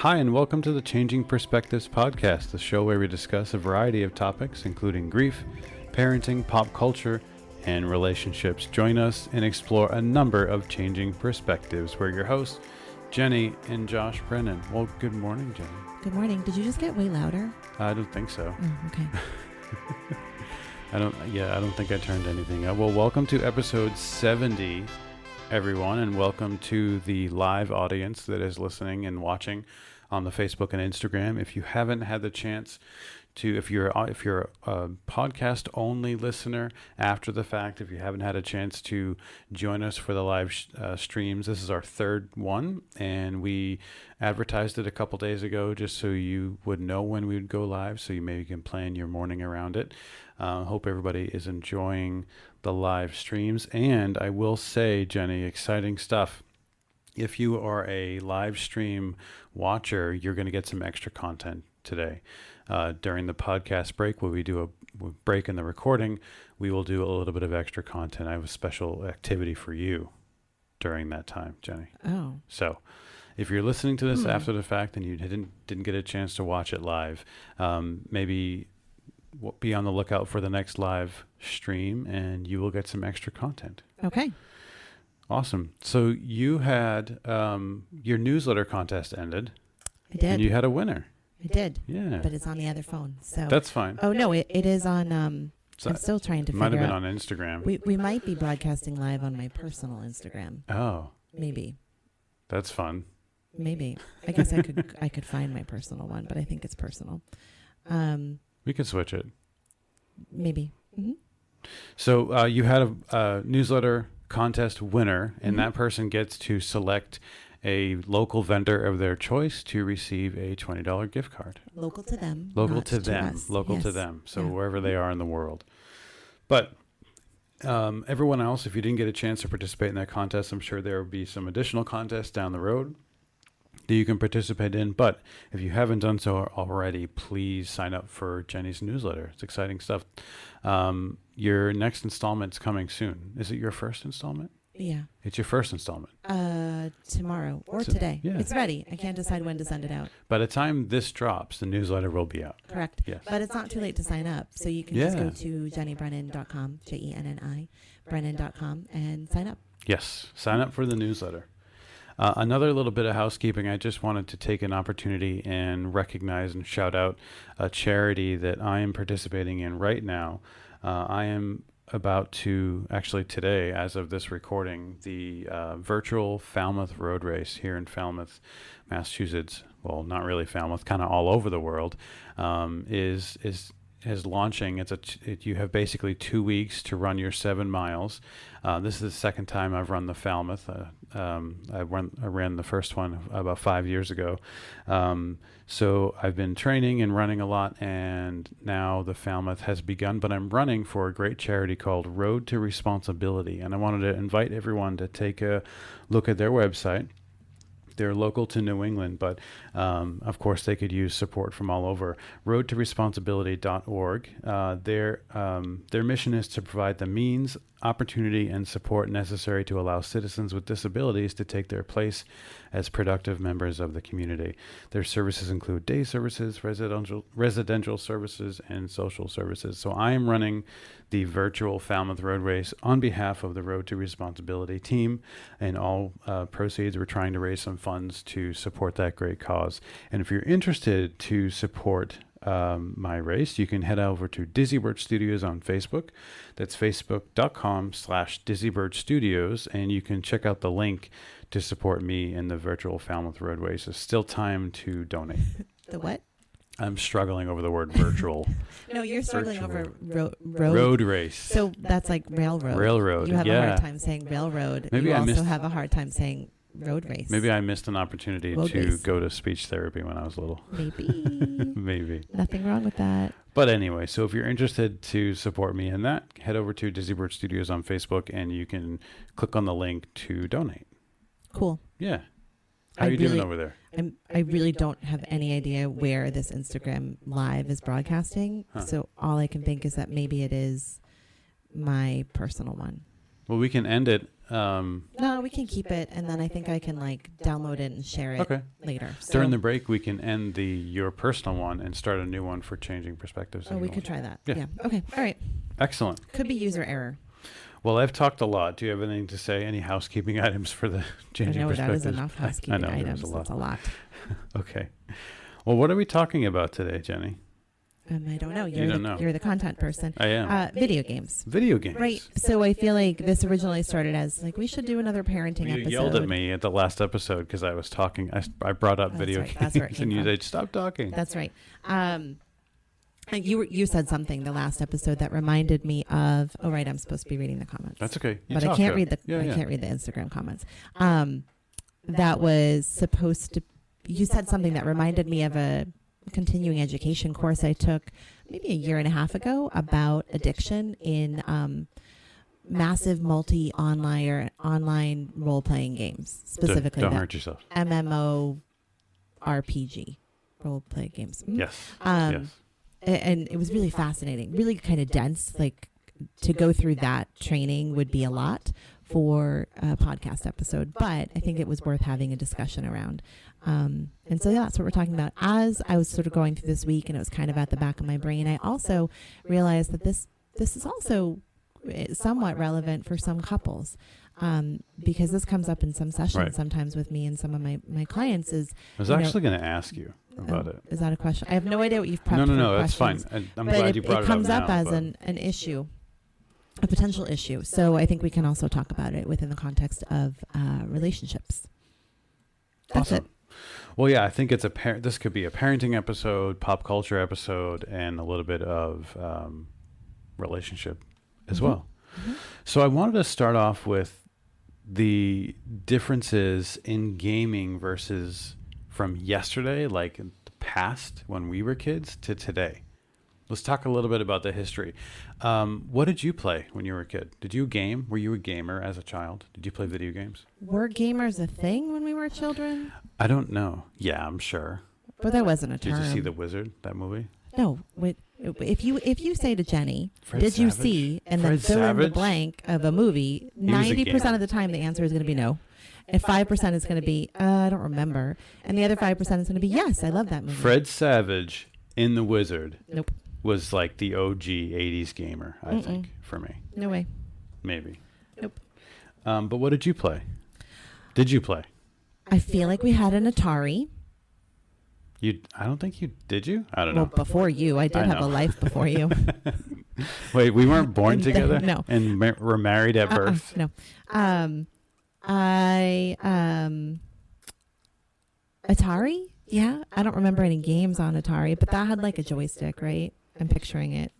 Hi, and welcome to the Changing Perspectives podcast, the show where we discuss a variety of topics, including grief, parenting, pop culture, and relationships. Join us and explore a number of changing perspectives. We're your hosts, Jenny and Josh Brennan. Well, good morning, Jenny. Good morning. Did you just get way louder? I don't think so. Oh, okay. I don't think I turned anything up. Well, welcome to episode 70, everyone, and welcome to the live audience that is listening and watching on the Facebook and Instagram. If you haven't had the chance to, if you're a podcast only listener after the fact, if you haven't had a chance to join us for the live streams, this is our third one, and we advertised it a couple days ago just so you would know when we would go live, so you maybe can plan your morning around it. Hope everybody is enjoying the live streams. And I will say, Jenny, exciting stuff. If you are a live stream watcher, you're going to get some extra content today. During the podcast break, where we do a break in the recording, we will do a little bit of extra content. I have a special activity for you during that time, Jenny. Oh. So if you're listening to this after the fact and you didn't get a chance to watch it live, maybe be on the lookout for the next live stream and you will get some extra content. Okay. Awesome. So you had your newsletter contest ended. I did. And you had a winner. I did. Yeah. But it's on the other phone. So That's fine. Oh no, it is on So I'm still trying to might figure have out. been on Instagram. We might be broadcasting live on my personal Instagram. Oh, Maybe. that's fun. Maybe. I guess I could find my personal one, but I think it's personal. We could switch it. Maybe. Mm-hmm. So you had a newsletter contest winner, and that person gets to select a local vendor of their choice to receive a $20 gift card. Local to them. Local not to them. us. Local to Yes. them. So Yeah. wherever they are in the world. But everyone else, if you didn't get a chance to participate in that contest, I'm sure there will be some additional contests down the road that you can participate in. But if you haven't done so already, please sign up for Jenny's newsletter. It's exciting stuff. Your next installment's coming soon. Is it your first installment? Yeah. It's your first installment. Tomorrow or So- today. yeah. It's ready. I can't decide when to send it out. By the time this drops, the newsletter will be out. Correct. Yes. But it's not too late to sign up. So you can just Yeah. go to jennybrennan.com, JENNI, Brennan.com, and sign up. Yes, sign up for the newsletter. Another little bit of housekeeping. I just wanted to take an opportunity and recognize and shout out a charity that I am participating in right now. I am about to, actually today, as of this recording, the virtual Falmouth Road Race here in Falmouth, Massachusetts. Well, not really Falmouth, kind of all over the world, is launching. You have basically 2 weeks to run your 7 miles. This is the second time I've run the Falmouth. I ran the first one about 5 years ago. So I've been training and running a lot, and now the Falmouth has begun, but I'm running for a great charity called Road to Responsibility. And I wanted to invite everyone to take a look at their website. They're local to New England, but of course they could use support from all over. roadtoresponsibility.org. Their mission is to provide the means, opportunity, and support necessary to allow citizens with disabilities to take their place as productive members of the community. Their services include day services, residential services, and social services. So I am running the virtual Falmouth Road Race on behalf of the Road to Responsibility team, and all proceeds, we're trying to raise some funds to support that great cause. And if you're interested to support my race, you can head over to Dizzy Bird Studios on Facebook. That's facebook.com/Dizzy Bird Studios, and you can check out the link to support me in the virtual Falmouth Road Race. There's still time to donate. The what? I'm struggling over the word virtual. No, you're struggling over Road race. So that's like railroad. Railroad, You have a yeah. hard time saying railroad. Maybe you I also missed- have a hard time saying road race. Maybe I missed an opportunity Road to race. go to speech therapy when I was little. Maybe. Maybe. Nothing wrong with that. But anyway, so if you're interested to support me in that, head over to Dizzy Bird Studios on Facebook, and you can click on the link to donate. Cool. Yeah. How I are you doing really- over there? I really don't have any idea where this Instagram live is broadcasting. Huh. So all I can think is that maybe it is my personal one. Well, we can end it No, we can keep it, and then I think I can like download it and share it Okay. later. So, During the break, we can end your personal one and start a new one for changing perspectives. we could try that. Yeah. Yeah. Okay. All right. Excellent. Could be user error. Well, I've talked a lot. Do you have anything to say? Any housekeeping items for the I changing know that perspectives? is enough housekeeping I know, items. there's a lot. That's a lot. Okay. Well, what are we talking about today, Jenny? I don't know. You don't know. You're the content person. I am. Video games. Video games. Right. So I feel like this originally started as like we should do another parenting You episode. yelled at me at the last episode because I was talking. I brought up That's video right. games, That's where it and came you from. said, "Stop talking." That's right. You said something the last episode that reminded me of. Oh, right. I'm supposed to be reading the comments. That's okay. You But I talk can't to read it. the Yeah, I yeah. can't read the Instagram comments. That was supposed to. You said something that reminded me of a continuing education course I took maybe a year and a half ago about addiction in massive online role playing games, specifically Don't that hurt yourself. MMO RPG role play games. Mhm. Yes. And it was really fascinating, really kind of dense. Like to go through that training would be a lot for a podcast episode, but I think it was worth having a discussion around. And so that's what we're talking about. As I was sort of going through this week and it was kind of at the back of my brain, I also realized that this is also somewhat relevant for some couples. Because this comes up in some sessions Right. sometimes with me and some of my clients is, I was you know, actually going to ask you about it. is that a question? I have no idea what you've prepped No, for that's fine. questions. I'm But glad you brought it it comes up up now, as but- an issue, a potential issue. So I think we can also talk about it within the context of relationships. That's Awesome. Well, yeah, I think it's this could be a parenting episode, pop culture episode, and a little bit of relationship as Mhm. well. Mhm. So I wanted to start off with the differences in gaming versus from yesterday, like in the past when we were kids, to today. Let's talk a little bit about the history. What did you play when you were a kid? Did you game? Were you a gamer as a child? Did you play video games? Were gamers a thing when we were children? I don't know. Yeah, I'm sure. But that wasn't a Did term. you see The Wizard, that movie? No. If you say to Jenny, Fred did you Savage? see, and Fred then fill in the Savage? blank of a movie, was a 90% gamer. of the time the answer is going to be no. And 5% is going to be, I don't remember. And the other 5% is going to be, yes, I love that movie. Fred Savage in The Wizard Nope. was like the OG 80s gamer, I Mm-mm. think, for me. No way. Maybe. Nope. But what did you play? Did you play? I feel like we had an Atari. I don't think you did. You? I don't Well, know. before you. I did I have know. a life before you. Wait, we weren't born And together. no. And were married at birth. No. Atari? Yeah. I don't remember any games on Atari, but that had like a joystick, right? I'm picturing it.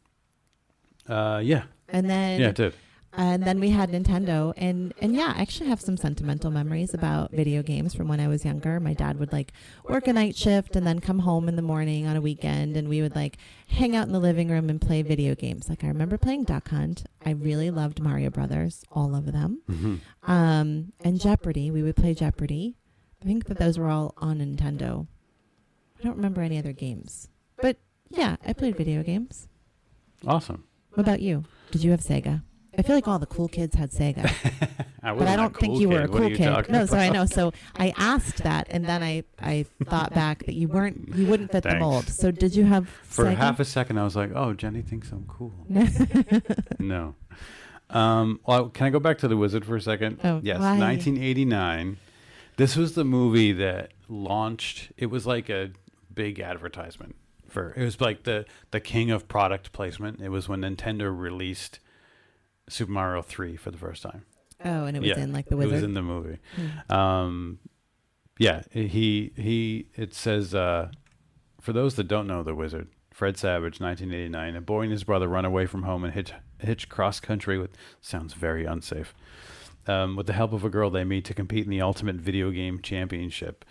Yeah, And then yeah, it did. And then we had Nintendo, and yeah, I actually have some sentimental memories about video games from when I was younger. My dad would like work a night shift and then come home in the morning on a weekend, and we would like hang out in the living room and play video games. Like I remember playing Duck Hunt. I really loved Mario Brothers, all of them. Mm-hmm. And Jeopardy. We would play Jeopardy. I think that those were all on Nintendo. I don't remember any other games, but yeah, I played video games. Awesome. What about you? Did you have Sega? I feel like all the cool kids had Sega. But I don't think you were a cool kid. No, so I know. So I asked that, and then I thought back that you wouldn't fit the Thanks. mold. So did you have For Sega? half a second, I was like, "Oh, Jenny thinks I'm cool." No. Well, can I go back to The Wizard for a second? Oh, yes, why? 1989. This was the movie that launched. It was like a big advertisement for. It was like the king of product placement. It was when Nintendo released Super Mario 3 for the first time. Oh, and it was in like the Wizard. It was in the movie. Hmm. Yeah, it says, for those that don't know The Wizard, Fred Savage, 1989, a boy and his brother run away from home and hitch cross country sounds very unsafe. With the help of a girl they meet to compete in the ultimate video game championship.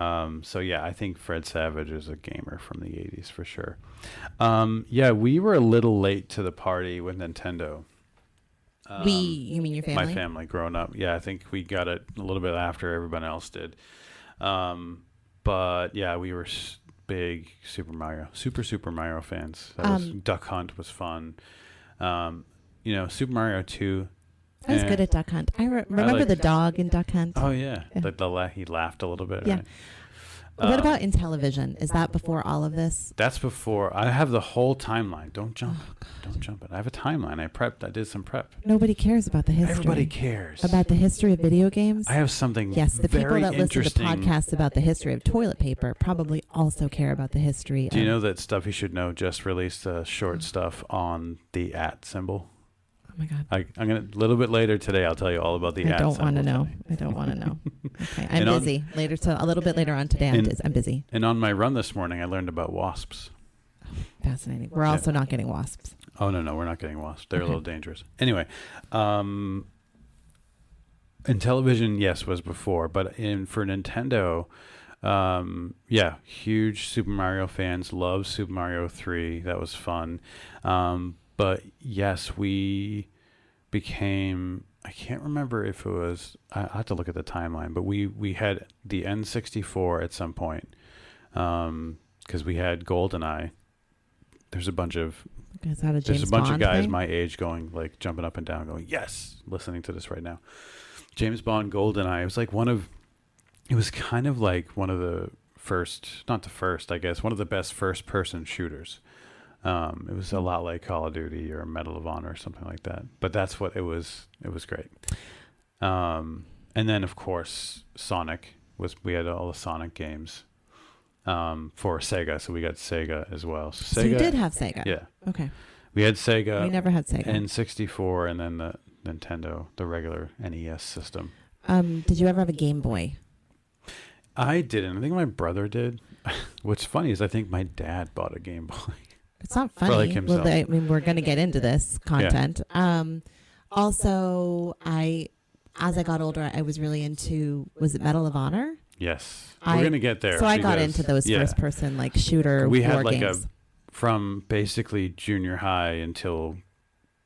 So yeah, I think Fred Savage is a gamer from the 80s for sure. Yeah, we were a little late to the party with Nintendo. You mean your family? My family growing up. Yeah, I think we got it a little bit after everyone else did. But yeah, we were big Super Mario fans. Duck Hunt was fun. Super Mario 2, I was good at Duck Hunt. I remember the dog in Duck Hunt. Oh yeah, he laughed a little bit. Yeah. Right? What about Intellivision? Is that before all of this? That's before. I have the whole timeline. Don't jump. Don't jump it. I have a timeline. I did some prep. Nobody cares about the history. Everybody cares about the history of video games. I have something. Yes, the people very that listen to interesting. podcasts about the history of toilet paper probably also care about the history. Do you know that Stuff You Should Know just released short stuff on the @ symbol? Oh my God. I'm gonna a little bit later today. I'll tell you all about the @ symbol. I don't want to know. I don't want to know. Okay, I'm busy. A little bit later on today. I'm busy. And on my run this morning, I learned about wasps. Fascinating. We're also not getting wasps. Oh no, we're not getting wasps. They're a little dangerous. Anyway, Intellivision, yes, was before, but for Nintendo, huge Super Mario fans. Love Super Mario 3. That was fun. But yes, we became, I can't remember if it was, I have to look at the timeline, but we had the N64 at some point, because we had GoldenEye. There's a bunch of guys my age going, like, jumping up and down going, yes, listening to this right now. James Bond GoldenEye. It was kind of like one of the first, not the first, I guess, one of the best first person shooters. It was a lot like Call of Duty or Medal of Honor or something like that. But that's what it was. It was great. And then, of course, Sonic we had all the Sonic games for Sega. So we got Sega as well. So you did have Sega? Yeah. Okay. We had Sega. We never had Sega. N64 and then the Nintendo, the regular NES system. Did you ever have a Game Boy? I didn't. I think my brother did. What's funny is I think my dad bought a Game Boy. It's not funny. Like himself. Well, we're going to get into this content. Yeah. Also, as I got older, I was really into, was it Medal of Honor? Yes. We're going to get there. So I got into those first-person, like, shooter we war had like games. From basically junior high until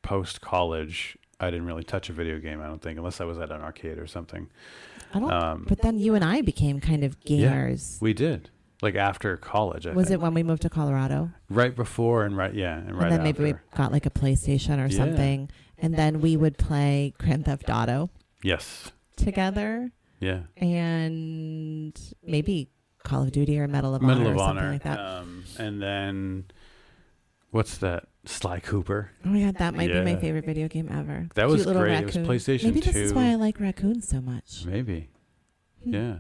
post-college, I didn't really touch a video game, I don't think, unless I was at an arcade or something. But then you and I became kind of gamers. Yeah, we did. Like after college, I was think. it when we moved to Colorado? Right before and right then after. Maybe we got like a PlayStation or something, and then we would play Grand Theft Auto. Yes. Together. Yeah. And maybe Call of Duty or Medal of Honor or something like that. And then, what's that? Sly Cooper. Oh my God, that might be my favorite video game ever. That was great. Raccoon. It was PlayStation 2. Maybe this is why I like raccoons so much. Maybe. Yeah.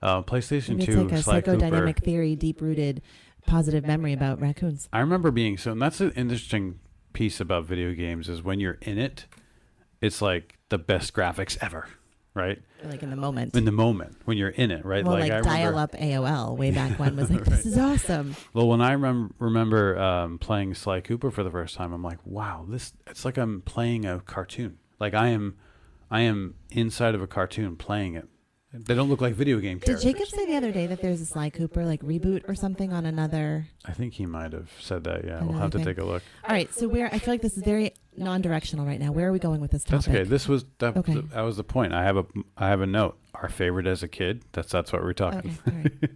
PlayStation Maybe 2, it's like a psychodynamic theory, deep-rooted positive memory about raccoons. I remember and that's an interesting piece about video games is when you're in it, it's like the best graphics ever, right? Like in the moment. In the moment, when you're in it, right? Well, like dial-up AOL way back when was like, this is awesome. Well, when I remember playing Sly Cooper for the first time, I'm like, wow, it's like I'm playing a cartoon. Like I am inside of a cartoon playing it. They don't look like video game characters. Did Jacob say the other day that there's a Sly Cooper like reboot or something on another? I think he might have said that. Yeah, we'll have to take a look. All right, so I feel like this is very non-directional right now. Where are we going with this topic? That's okay. That was the point. I have a note. Our favorite as a kid. That's what we're talking. Okay, all right.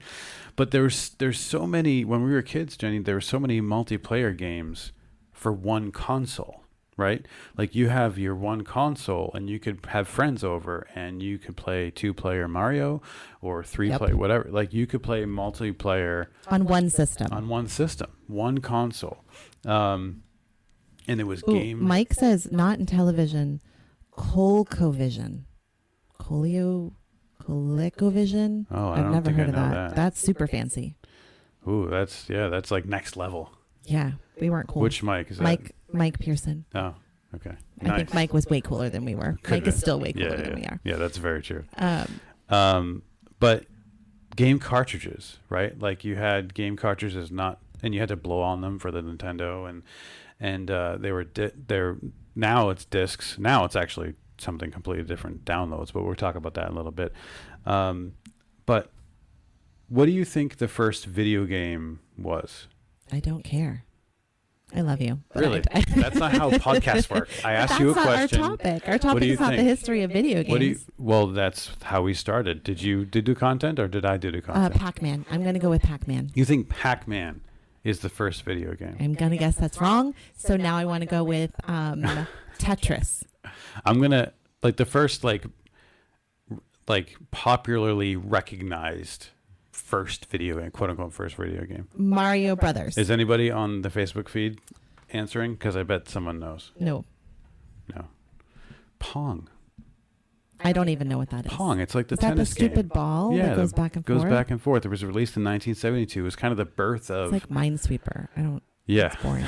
But there's so many when we were kids, Jenny. There were so many multiplayer games for one console. Right? Like you have your one console and you could have friends over and you could play 2-player Mario or 3-player, whatever. Like you could play multiplayer on one system. One console. And it was game. Mike says not Intellivision, ColecoVision. ColecoVision? Oh, I've never heard of that. That's super fancy. Ooh, that's like next level. Yeah, we weren't cool. Which Mike is that? Mike Pearson. Oh, okay. I think Mike was way cooler than we were. Mike is still way cooler than we are. Yeah, that's very true. But game cartridges, right? Like you had game cartridges and you had to blow on them for the Nintendo, and they were now it's discs. Now it's actually something completely different, downloads. But we'll talk about that in a little bit. But what do you think the first video game was? I don't care. I love you. Really? That's not how podcasts work. I asked you a question. Our topic. Our topic is not the history of video games. Well, that's how we started. Did you do content or did I do content? Pac-Man. I'm going to go with Pac-Man. You think Pac-Man is the first video game? I'm going to guess that's wrong. So now I want to go with Tetris. I'm gonna like the first like popularly recognized first video game, quote unquote first video game. Mario Brothers. Is anybody on the Facebook feed answering? Because I bet someone knows. No. Pong. I don't even know what that is. Pong. It's like the Is that the tennis game. stupid ball that goes back and forth? Goes back and forth. It was released in 1972. It was kind of the birth of. It's like Minesweeper. I don't. Yeah. It's boring.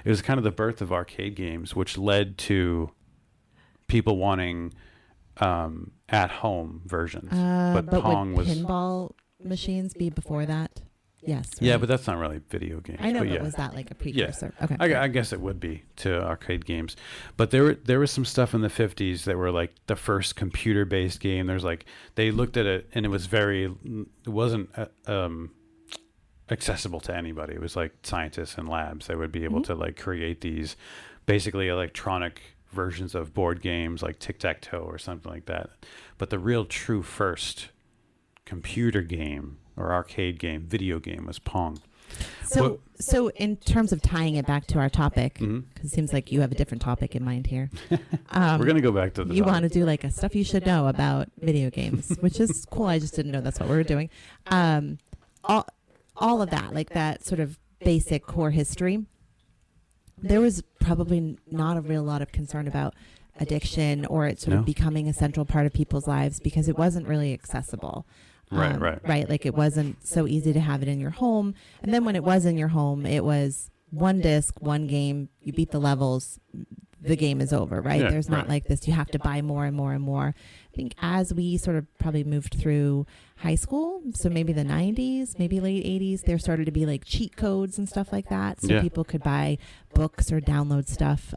It was kind of the birth of arcade games, which led to people wanting at-home versions. But Pong would was pinball machines be before that? Yes. Yeah, right? but that's not really video games. I know, but but yeah. was that like a precursor? Okay. I guess it would be to arcade games, but there was some stuff in the 50s that were like the first computer-based game. There's like they looked at it and it wasn't accessible to anybody. It was like scientists and labs that would be able to like create these basically electronic versions of board games like tic-tac-toe or something like that. But the real true first computer game or arcade game, video game was Pong. So in terms of tying it back to our topic, because it seems like you have a different topic in mind here. We're going to go back to the You topic. want to do like a stuff you should know about video games, which is cool. I just didn't know that's what we were doing. All of that, like that sort of basic core history, there was probably not a real lot of concern about addiction or it sort of becoming a central part of people's lives because it wasn't really accessible. Right. Like it wasn't so easy to have it in your home. And then when it was in your home, it was one disc, one game, you beat the levels, the game is over, right? Yeah, There's not like this, you have to buy more and more and more. I think as we sort of probably moved through high school, so maybe the 90s, maybe late 80s, there started to be like cheat codes and stuff like that. So people could buy books or download stuff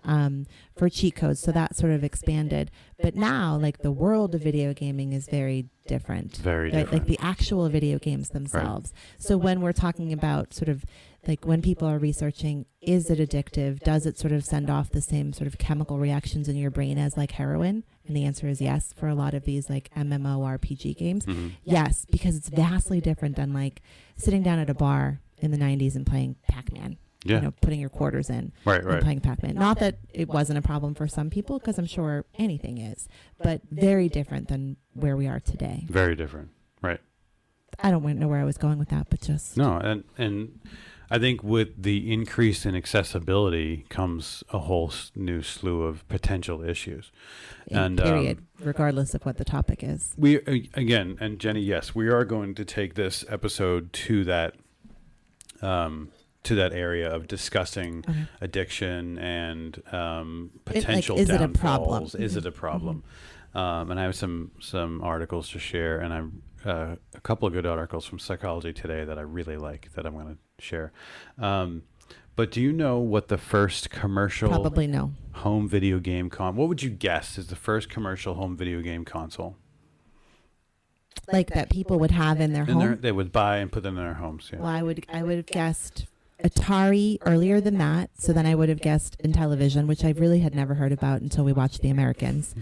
for cheat codes. So that sort of expanded. But now, like the world of video gaming is very different. Very right? different. Like the actual video games themselves. Right. So when we're talking about sort of like when people are researching, is it addictive? Does it sort of send off the same sort of chemical reactions in your brain as like heroin? And the answer is yes for a lot of these like MMORPG games. Yes, because it's vastly different than like sitting down at a bar in the 90s and playing Pac-Man. Yeah. You know, putting your quarters in and playing Pac-Man. Not that it wasn't a problem for some people, because I'm sure anything is, but very different than where we are today. Very different. Right. I don't know where I was going with that, but just... No, and I think with the increase in accessibility comes a whole new slew of potential issues. And period, regardless of what the topic is. We, again, and Jenny, yes, we are going to take this episode to that area of discussing addiction and potential is downfalls. It a problem? Is it a problem? And I have some articles to share, and I'm a couple of good articles from Psychology Today that I really like that I'm going to share. But do you know what the first commercial probably no home video game what would you guess is the first commercial home video game console? Like that people would have in their home? They would buy and put them in their homes. Yeah. Well, I would have guessed Atari earlier than that. So then I would have guessed Intellivision, which I really had never heard about until we watched The Americans.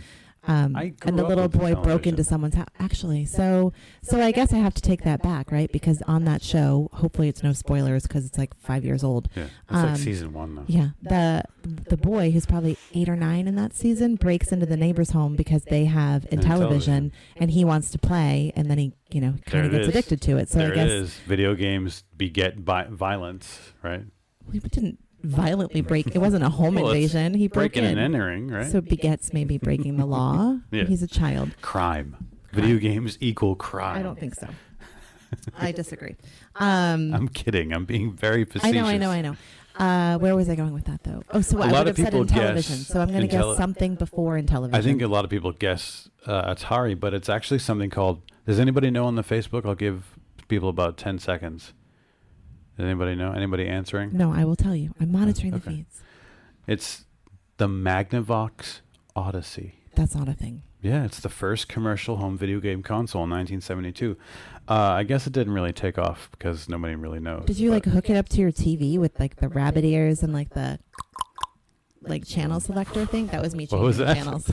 And the little boy broke into someone's house. Actually, so I guess I have to take that back, right? Because on that show, hopefully it's no spoilers because it's like 5 years old. Yeah, it's like season 1 though. Yeah, the boy who's probably 8 or 9 in that season breaks into the neighbor's home because they have Intellivision and he wants to play, and then he kind of gets addicted to it. So there I guess it is. Video games beget violence, right? We didn't violently break. It wasn't a home invasion. He broke breaking in. and entering, right? So begets maybe breaking the law. Yeah. He's a child. Crime. Video games equal crime. I don't think so. I disagree. I'm kidding. I'm being very facetious. I know. Where was I going with that though? Oh, so I would have said Intellivision. So I'm going to guess something before Intellivision. I think a lot of people guess Atari, but it's actually something called. Does anybody know on the Facebook? I'll give people about 10 seconds. Does anybody know? Anybody answering? No, I will tell you. I'm monitoring the feeds. It's the Magnavox Odyssey. That's not a thing. Yeah, it's the first commercial home video game console in 1972. I guess it didn't really take off because nobody really knows. Did you like hook it up to your TV with like the rabbit ears and like the channel selector thing? That was me changing what was that? channels.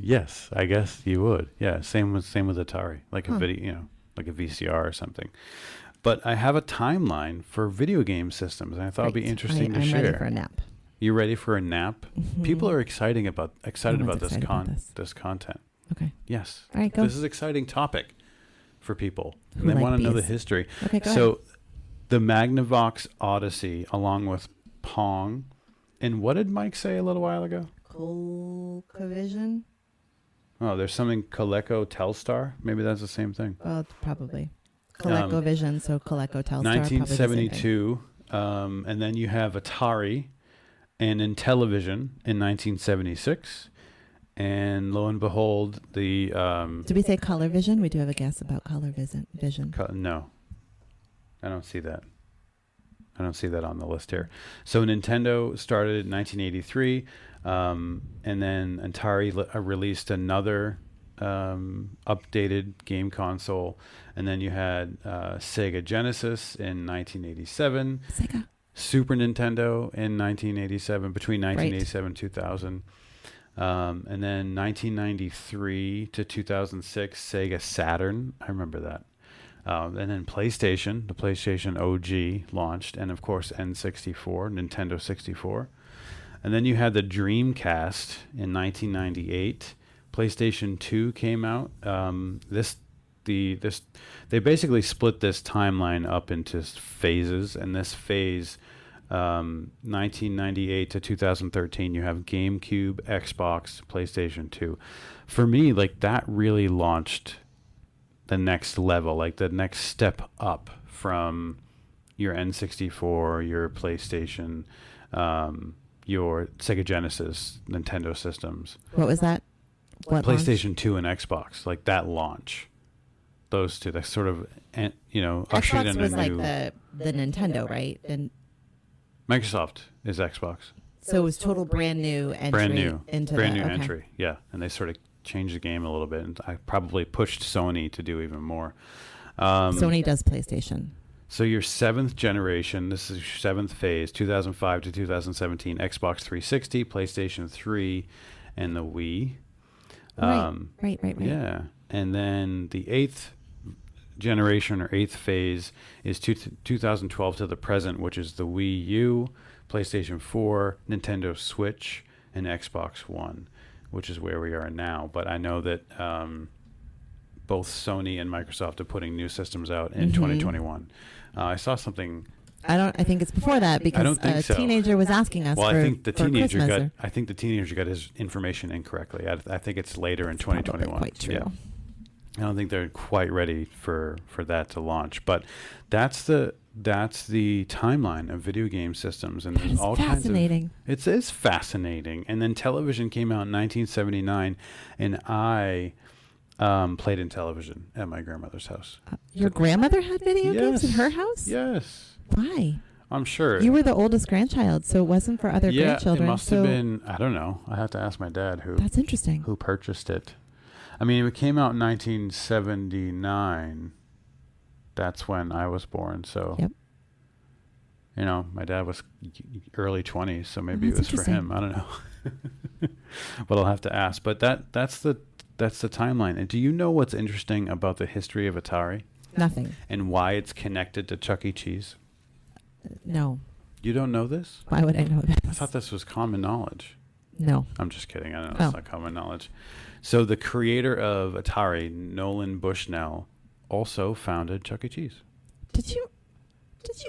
Yes, I guess you would. Yeah, same with Atari, like a video, like a VCR or something. But I have a timeline for video game systems, and I thought it'd be interesting to share. I'm ready for a nap. You ready for a nap? Mhm. People are excited about Everyone's this excited about this. this content. Okay. Yes. All right, go. This is an exciting topic for people. Who And they like want to know the bees. history. Okay, go So the Magnavox Odyssey, along with Pong, and what did Mike say a little while ago? ColecoVision? Oh, there's something Coleco Telstar. Maybe that's the same thing. Well, probably. ColecoVision, so Coleco Telstar. 1972, and then you have Atari and Intellivision in 1976, and lo and behold, the Did we say Color Vision? We do have a guess about Color Vision. no, I don't see that. I don't see that on the list here. So Nintendo started in 1983, and then Atari released another updated game console, and then you had Sega Genesis in 1987, Sega. Super Nintendo in 1987, between 1987 and 2000, and then 1993 to 2006, Sega Saturn. I remember that. And then PlayStation, the PlayStation OG launched, and of course N64, Nintendo 64. And then you had the Dreamcast in 1998. PlayStation 2 came out. They basically split this timeline up into phases, and this phase, 1998 to 2013, you have GameCube, Xbox, PlayStation 2. For me, like, that really launched the next level, like the next step up from your N64, your PlayStation, your Sega Genesis, Nintendo systems. What was that? What PlayStation launch? 2 and Xbox, like that launch. Those two, that sort of, ushered in Xbox was a like new... the Nintendo, right? And Microsoft is Xbox. so it was total brand new entry Brand new. into Brand the, new okay. entry, yeah. And they sort of changed the game a little bit, and I probably pushed Sony to do even more. Sony does PlayStation. So your seventh generation, this is your seventh phase, 2005 to 2017, Xbox 360, PlayStation 3, and the Wii. Right. Yeah. And then the eighth generation or eighth phase is 2012 to the present, which is the Wii U, PlayStation 4, Nintendo Switch, and Xbox One, which is where we are now. But I know that both Sony and Microsoft are putting new systems out in 2021. I saw something. I think it's before that because don't think a so. teenager was asking us Well, for I think the for teenager Christmas got. or- I think the teenager got his information incorrectly. I think it's later in It's probably 2021. quite true. Yeah, I don't think they're quite ready for that to launch. But that's the timeline of video game systems, and That there's is all fascinating. kinds of. It's fascinating. And then television came out in 1979, and I played in television at my grandmother's house. Your grandmother had video games in Yes. her house? Yes, Why? I'm sure. You were the oldest grandchild, so it wasn't for other yeah, grandchildren. it must so have been. I don't know. I have to ask my dad That's interesting. who purchased it. I mean, it came out in 1979. That's when I was born. So, Yep. my dad was early 20s, so maybe it that's was for him. I don't know. But I'll have to ask. But that's the timeline. And do you know what's interesting about the history of Atari Nothing. and why it's connected to Chuck E. Cheese? No. You don't know this? Why would I know this? I thought this was common knowledge. No. I'm just kidding. I know Oh. it's not common knowledge. So the creator of Atari, Nolan Bushnell, also founded Chuck E. Cheese. Did you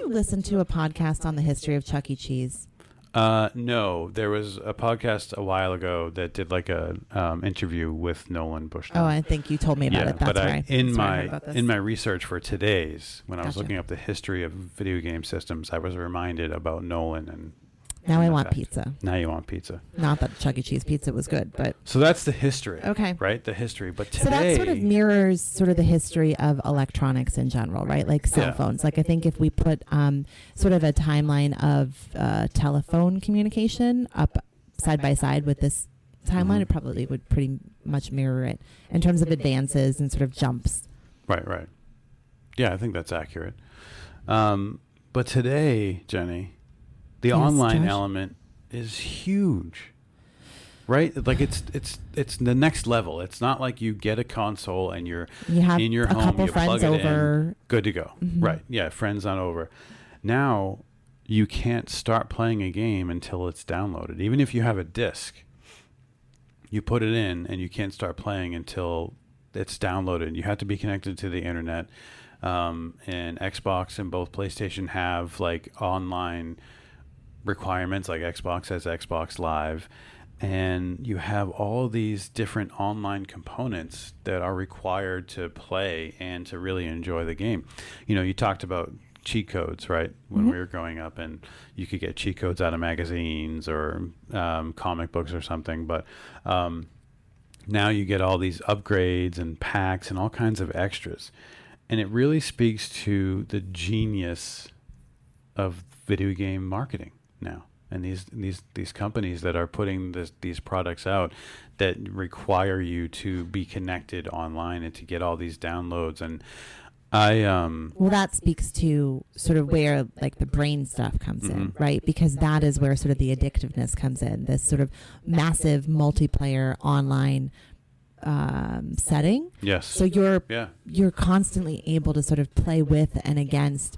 listen to a podcast on the history of Chuck E. Cheese? No, there was a podcast a while ago that did like a interview with Nolan Bushnell. Oh, I think you told me about it. That's but right. in my research for today's, when I was Gotcha. looking up the history of video game systems, I was reminded about Nolan and. Now I the want fact- pizza. Now you want pizza. Not that Chuck E. Cheese pizza was good, but So that's the history. okay. Right, the history. But today, So that sort of mirrors sort of the history of electronics in general, right? Like cell Yeah. phones. Like I think if we put sort of a timeline of telephone communication up side by side with this timeline, Mhm. it probably would pretty much mirror it in terms of advances and sort of jumps. Right. Yeah, I think that's accurate. But today, Jenny, the Yes, online Josh? element is huge. Right? Like it's the next level. It's not like you get a console and you're You have in your a home, couple you friends plug it in, over. good to go. Mhm. Right. Yeah, friends on over. Now, you can't start playing a game until it's downloaded. Even if you have a disc, you put it in and you can't start playing until it's downloaded. You have to be connected to the internet. And Xbox and both PlayStation have like online requirements, like Xbox has Xbox Live. And you have all these different online components that are required to play and to really enjoy the game. You know, you talked about cheat codes, right? When we were growing up, and you could get cheat codes out of magazines or comic books or something. But now you get all these upgrades and packs and all kinds of extras. And it really speaks to the genius of video game marketing now. And these companies that are putting these products out that require you to be connected online and to get all these downloads. And well, that speaks to sort of where like the brain stuff comes in, right? Because that is where sort of the addictiveness comes in. This sort of massive multiplayer online setting. Yes. So you're constantly able to sort of play with and against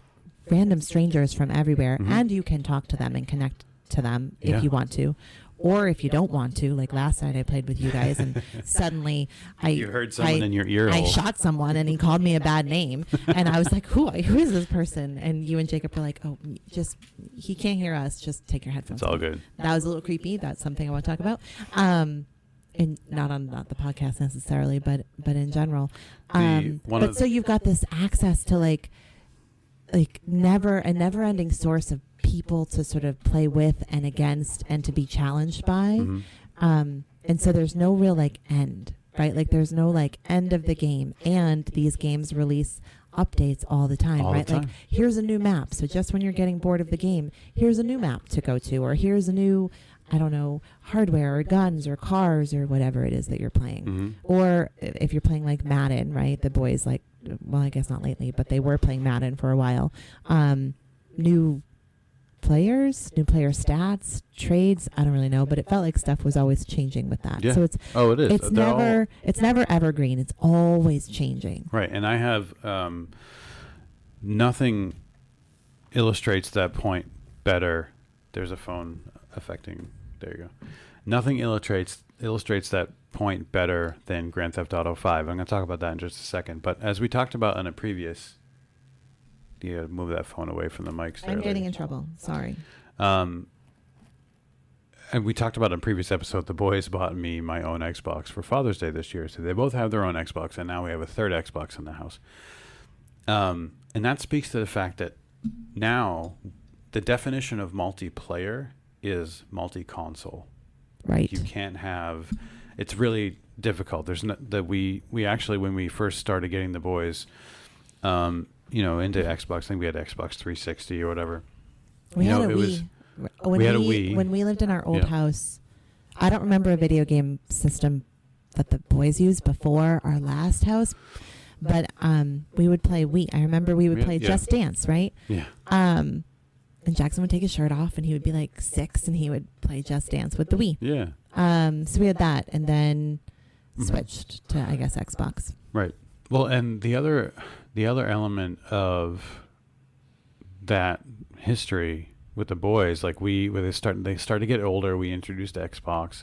random strangers from everywhere, and you can talk to them and connect to them if you want to, or if you don't want to. Like last night I played with you guys and suddenly you heard someone in your ear hole. I shot someone and he called me a bad name and I was like, who is this person? And you and Jacob were like, oh, just, he can't hear us, just take your headphones off. It's all good. That was a little creepy. That's something I want to talk about. And not the podcast necessarily, but in general. But so you've got this access to like a never ending source of people to sort of play with and against and to be challenged by. And so there's no real like end, right? Like there's no like end of the game, and these games release updates all the time, right? Like here's a new map. So just when you're getting bored of the game, here's a new map to go to, or here's a new, I don't know, hardware or guns or cars or whatever it is that you're playing. Or if you're playing like Madden, right? The boys like, well, I guess not lately, but they were playing Madden for a while. New player stats, trades, I don't really know, but it felt like stuff was always changing with that. Yeah. So it's it is. It's never evergreen. It's always changing. Right. And I have nothing illustrates that point better. There's a phone affecting. There you go. Nothing illustrates that point better than Grand Theft Auto 5. I'm going to talk about that in just a second. But as we talked about in a previous, you gotta move that phone away from the mics there. I'm getting in trouble. Sorry. And we talked about in a previous episode, the boys bought me my own Xbox for Father's Day this year. So they both have their own Xbox, and now we have a third Xbox in the house. And that speaks to the fact that now the definition of multiplayer is multi-console. Right. You can't have, it's really difficult. There's not that we actually, when we first started getting the boys, into Xbox, I think we had Xbox 360 or whatever. We had a Wii. When we lived in our old house, I don't remember a video game system that the boys used before our last house, but we would play Wii. I remember we would play Just Dance, right? Yeah. And Jackson would take his shirt off and he would be like 6 and he would play Just Dance with the Wii. Yeah. So we had that and then switched to, I guess, Xbox. Right. Well, and the other element of that history with the boys, like when they started to get older, we introduced Xbox,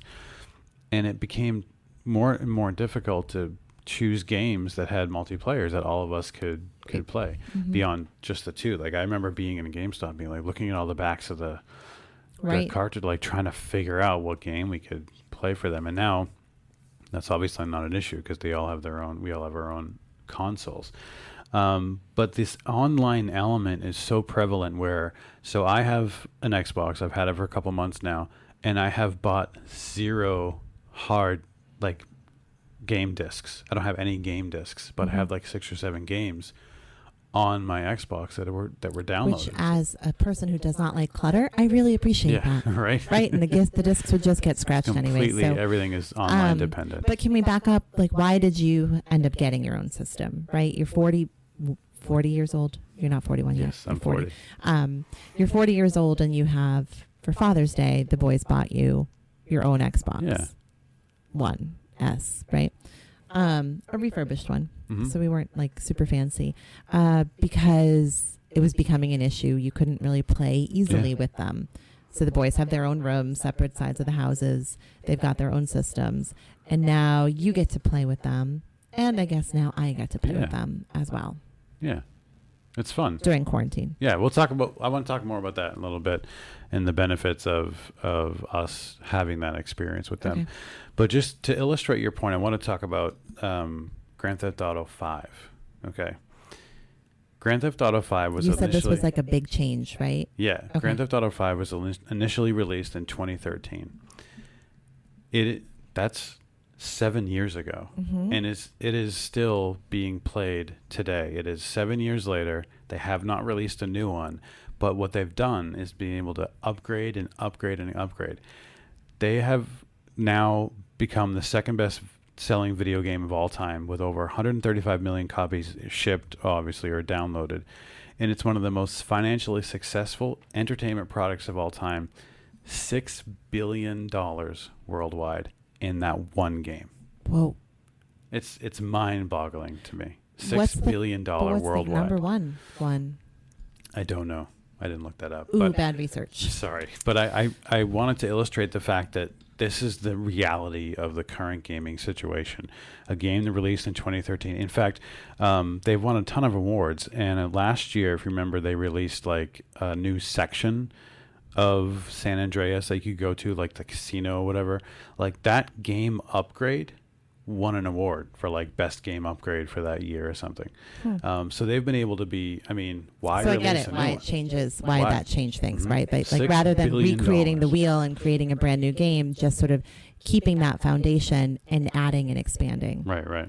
and it became more and more difficult to choose games that had multiplayers that all of us could play beyond just the two. Like I remember being in a GameStop, being like looking at all the backs of the cartridge, like trying to figure out what game we could play for them. And now that's obviously not an issue because we all have our own consoles. But this online element is so prevalent so I have an Xbox, I've had it for a couple months now, and I have bought 0 hard like game discs. I don't have any game discs, but I have like 6 or 7 games on my Xbox that were downloaded. Which, as a person who does not like clutter, I really appreciate that. Right. Right, and the discs would just get scratched anyway. Completely, everything is online dependent. But can we back up? Like, why did you end up getting your own system? Right, you're 40 years old. You're not 41 yet. Yes, I'm 40. You're 40 years old, and you have, for Father's Day, the boys bought you your own Xbox One S, right? A refurbished one. So we weren't like super fancy because it was becoming an issue. You couldn't really play easily Yeah. with them. So the boys have their own rooms, separate sides of the houses. They've got their own systems. And now you get to play with them. And I guess now I get to play Yeah. with them as well Yeah. It's fun. during quarantine. Yeah, I want to talk more about that in a little bit and the benefits of us having that experience with them. Okay. But just to illustrate your point, I want to talk about Grand Theft Auto 5. Okay. Grand Theft Auto 5 was You initially... said this was like a big change, right? Yeah. Okay. Grand Theft Auto 5 was initially released in 2013. That's 7 years ago. Mm-hmm. And it is still being played today. It is 7 years later. They have not released a new one, but what they've done is being able to upgrade and upgrade and upgrade. They have now become the second best selling video game of all time, with over 135 million copies shipped, obviously, or downloaded. And it's one of the most financially successful entertainment products of all time. $6 billion worldwide in that one game. Whoa. It's mind-boggling to me. What's $6 billion But what's worldwide. the number one? I don't know. I didn't look that up. Ooh, But bad research. sorry. But I wanted to illustrate the fact that this is the reality of the current gaming situation. A game that released in 2013. In fact, they've won a ton of awards. And last year, if you remember, they released like a new section of San Andreas that you could go to, like the casino or whatever. Like that game upgrade won an award for like best game upgrade for that year or something. So they've been able to be, I mean, why So I release get it, a new why one? it changes, why Why? that changed things, Mhm. right? But like $6 rather than billion. recreating the wheel and creating a brand new game, just sort of keeping that foundation and adding and expanding. Right.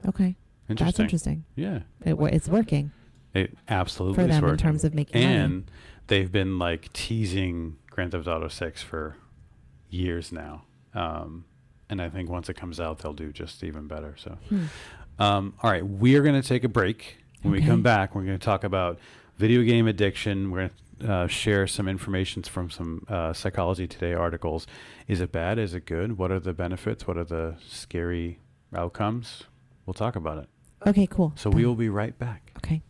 Okay, Interesting. that's interesting. Yeah. It's working It absolutely for is them in working. terms of making money. And they've been like teasing Grand Theft Auto 6 for years now. And I think once it comes out, they'll do just even better. So, all right, we are going to take a break. When we Okay. come back, we're going to talk about video game addiction. We're going to share some information from some Psychology Today articles. Is it bad? Is it good? What are the benefits? What are the scary outcomes? We'll talk about it. Okay, cool. So we will be right back. Okay.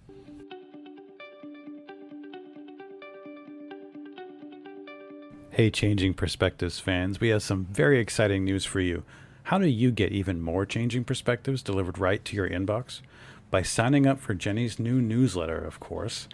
Hey, Changing Perspectives fans, we have some very exciting news for you. How do you get even more Changing Perspectives delivered right to your inbox? By signing up for Jenny's new newsletter, of course.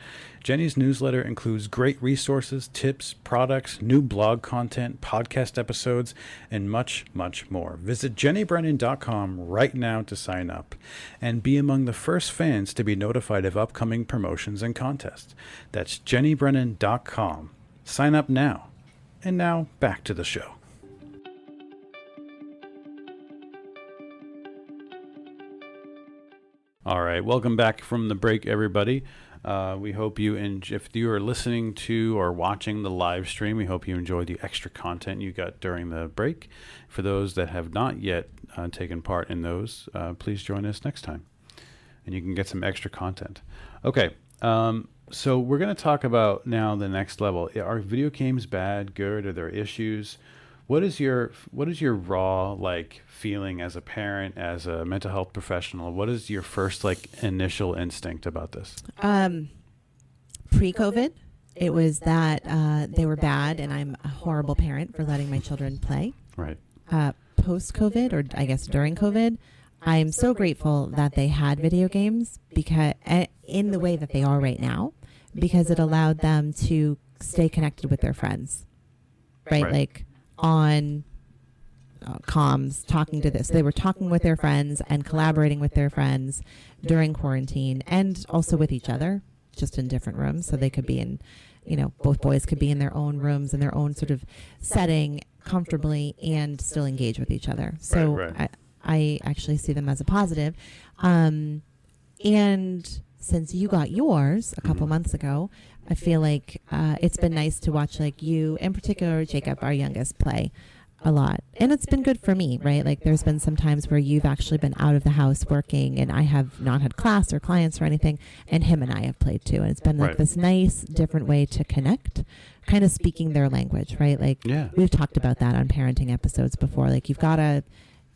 Jenny's newsletter includes great resources, tips, products, new blog content, podcast episodes, and much, much more. Visit jennybrennan.com right now to sign up and be among the first fans to be notified of upcoming promotions and contests. That's jennybrennan.com. Sign up now. And now, back to the show. All right, welcome back from the break, everybody. We hope you, if you are listening to or watching the live stream, we hope you enjoyed the extra content you got during the break. For those that have not yet taken part in those, please join us next time, and you can get some extra content. Okay, so we're going to talk about now the next level. Are video games bad, good? Are there issues? What is your raw like feeling as a parent, as a mental health professional? What is your first like initial instinct about this? Pre-COVID, it was that they were bad, and I'm a horrible parent for letting my children play. Right. Post-COVID, or I guess during COVID, I'm so grateful that they had video games because in the way that they are right now, because it allowed them to stay connected with their friends, right? Like on comms, talking to this. They were talking with their friends and collaborating with their friends during quarantine, and also with each other, just in different rooms. So they could be in, both boys could be in their own rooms, in their own sort of setting comfortably, and still engage with each other. So Right. I actually see them as a positive. And since you got yours a couple months ago, I feel like it's been nice to watch, like you, in particular, Jacob, our youngest, play a lot. And it's been good for me, right? Like there's been some times where you've actually been out of the house working, and I have not had class or clients or anything, and him and I have played too. And it's been like this nice, different way to connect, kind of speaking their language, right? Like we've talked about that on parenting episodes before. Like you've got to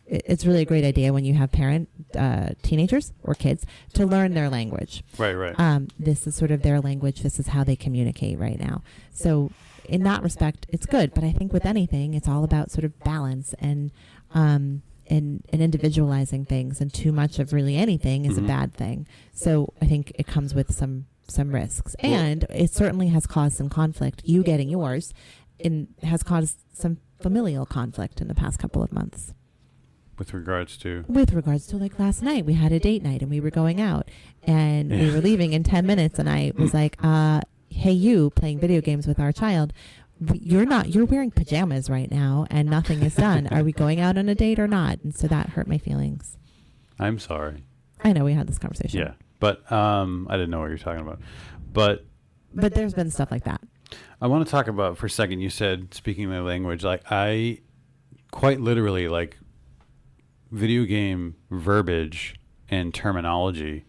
it's really a great idea when you have teenagers or kids to learn their language. Right. This is sort of their language. This is how they communicate right now. So in that respect, it's good. But I think with anything, it's all about sort of balance and individualizing things. And too much of really anything is a bad thing. So I think it comes with some risks. And it certainly has caused some conflict. You getting yours has caused some familial conflict in the past couple of months. With regards to like last night, we had a date night and we were going out and we were leaving in 10 minutes. And I was like, hey, you playing video games with our child, you're wearing pajamas right now and nothing is done. Are we going out on a date or not? And so that hurt my feelings. I'm sorry. I know we had this conversation. Yeah. But I didn't know what you're talking about. But there's been stuff like that. I want to talk about for a second. You said, speaking my language, like I quite literally like video game verbiage and terminology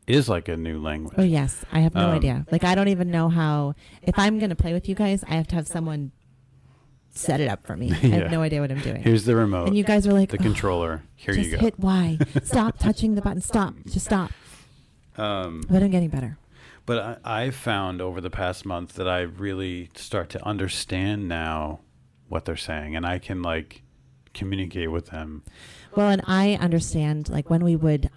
is like a new language. Oh, yes. I have no idea. Like, I don't even know how, if I'm going to play with you guys, I have to have someone set it up for me. I have no idea what I'm doing. Here's the remote. And you guys are like, the controller. Here you go. Just hit Y. Stop touching the button. Stop. Just stop. But I'm getting better. But I've found over the past month that I really start to understand now what they're saying, and I can like communicate with them. Well, and I understand, like when we would,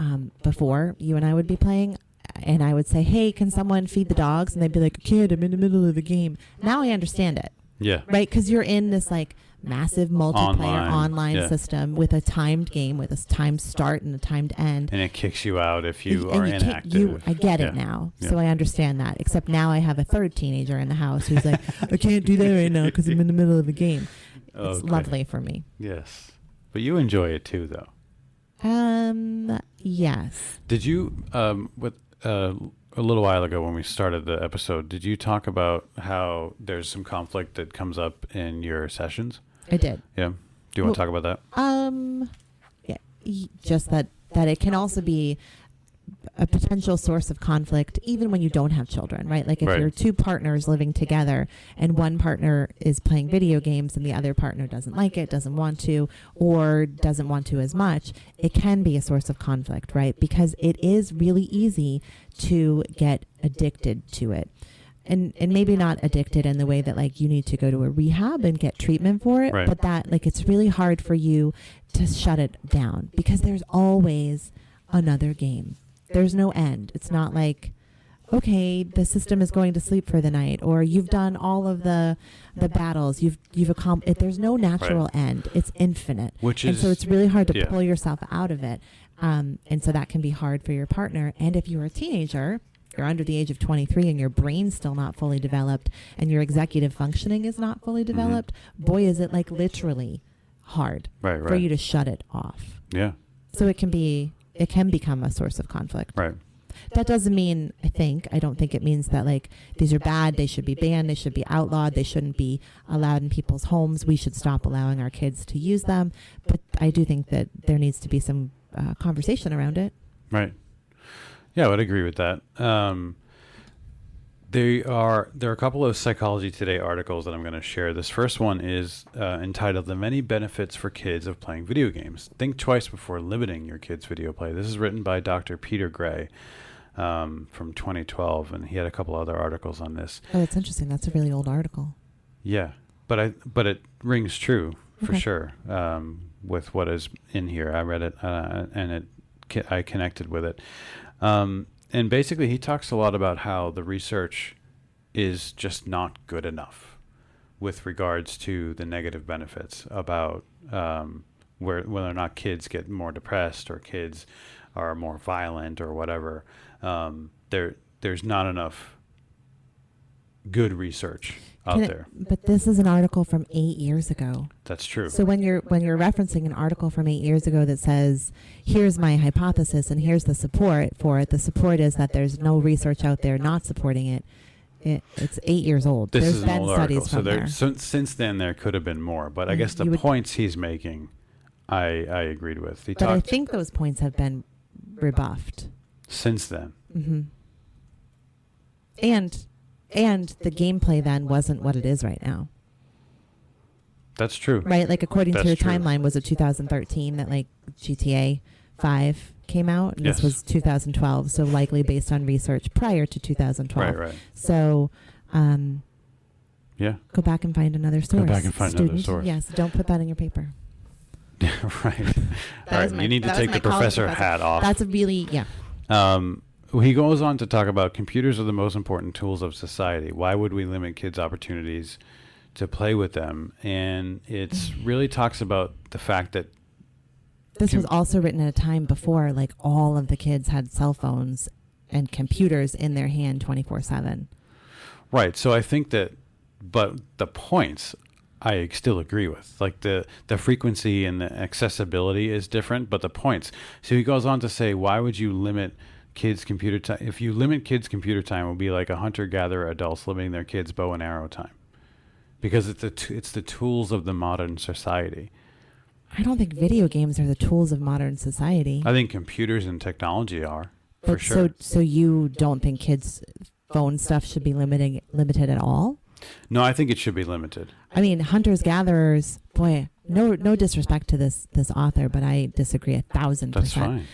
before you and I would be playing, and I would say, hey, can someone feed the dogs? And they'd be like, I can't, I'm in the middle of the game. Now I understand it. Yeah. Right? Because you're in this like massive multiplayer online system with a timed game, with a timed start and a timed end. And it kicks you out if you are inactive. I get it now. Yeah. So I understand that. Except now I have a third teenager in the house who's like, I can't do that right now because I'm in the middle of a game. It's lovely for me. Yes. But you enjoy it too, though. Yes. Did you, a little while ago when we started the episode, did you talk about how there's some conflict that comes up in your sessions? I did. Yeah. Do you want to talk about that? Yeah. Just that it can also be a potential source of conflict even when you don't have children, right? Like if you're two partners living together and one partner is playing video games and the other partner doesn't like it, doesn't want to, or doesn't want to as much, it can be a source of conflict, right? Because it is really easy to get addicted to it. And maybe not addicted in the way that like you need to go to a rehab and get treatment for it, but that like it's really hard for you to shut it down because there's always another game. There's no end. It's not like, okay, the system is going to sleep for the night, or you've done all of the battles. You've accomplished. There's no natural end. It's infinite. And so it's really hard to pull yourself out of it. And so that can be hard for your partner. And if you're a teenager, you're under the age of 23 and your brain's still not fully developed and your executive functioning is not fully developed, boy, is it like literally hard for you to shut it off. Yeah. So it can become a source of conflict. Right. That doesn't mean, I don't think it means that like these are bad, they should be banned, they should be outlawed, they shouldn't be allowed in people's homes, we should stop allowing our kids to use them. But I do think that there needs to be some conversation around it. Right. Yeah, I would agree with that. There are a couple of Psychology Today articles that I'm going to share. This first one is entitled "The Many Benefits for Kids of Playing Video Games. Think twice before limiting your kids' video play." This is written by Dr. Peter Gray from 2012, and he had a couple other articles on this. Oh, that's interesting. That's a really old article. Yeah, but it rings true for sure with what is in here. I read it and I connected with it. And basically, he talks a lot about how the research is just not good enough with regards to the negative benefits about whether or not kids get more depressed or kids are more violent or whatever. There's not enough good research out there. But this is an article from 8 years ago. That's true. So when you're referencing an article from 8 years ago that says, here's my hypothesis and here's the support for it, the support is that there's no research out there not supporting it. It's 8 years old. There's been an old studies article. From there. Since then, there could have been more. But I guess the points he's making, I agreed with. I think those points have been rebuffed. Since then. Mm-hmm. And the gameplay then wasn't what it is right now. That's true. Right? Like according to That's your true. timeline, was it 2013 that like GTA 5 came out? And Yes. this was 2012, so likely based on research prior to 2012. Right. So Yeah. go back and find another source. back and find another Student. source. Yes, don't put that in your paper. Right. All right. You need to that was take my the college professor professor. hat off. That's a really, yeah. He goes on to talk about computers are the most important tools of society. Why would we limit kids' opportunities to play with them? And it's really talks about the fact that This was also written at a time before like all of the kids had cell phones and computers in their hand 24/7. right. So I think that, but the points I still agree with. Like the frequency and the accessibility is different, but the points. So he goes on to say, why would you limit kids' computer time? If you limit kids' computer time, it would be like a hunter-gatherer adults limiting their kids' bow and arrow time, because it's the tools of the modern society. I don't think video games are the tools of modern society. I think computers and technology are, for But sure. So you don't think kids' phone stuff should be limited at all? No, I think it should be limited. I mean, hunters gatherers. Boy, no disrespect to this author, but I disagree 1,000%. That's fine.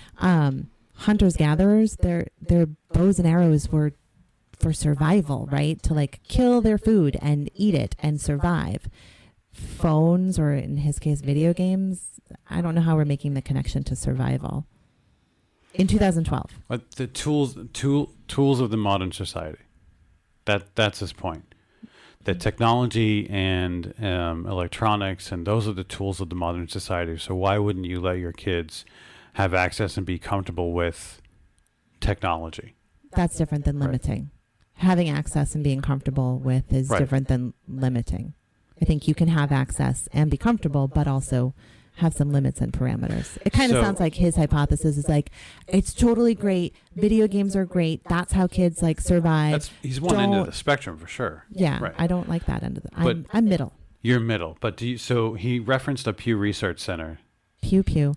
Hunters gatherers, their bows and arrows were for survival, right? To like kill their food and eat it and survive. Phones, or in his case, video games. I don't know how we're making the connection to survival. In 2012. But the tools of the modern society. That's his point. That technology and electronics, and those are the tools of the modern society. So why wouldn't you let your kids have access and be comfortable with technology? That's different than limiting. Having access and being comfortable with is different than limiting. I think you can have access and be comfortable, but also have some limits and parameters. It kind of sounds like his hypothesis is like, it's totally great. Video games are great. That's how kids like survive. He's one end of the spectrum for sure. Yeah, right. I don't like that end of the. I'm middle. You're middle, but so he referenced a Pew Research Center. Pew.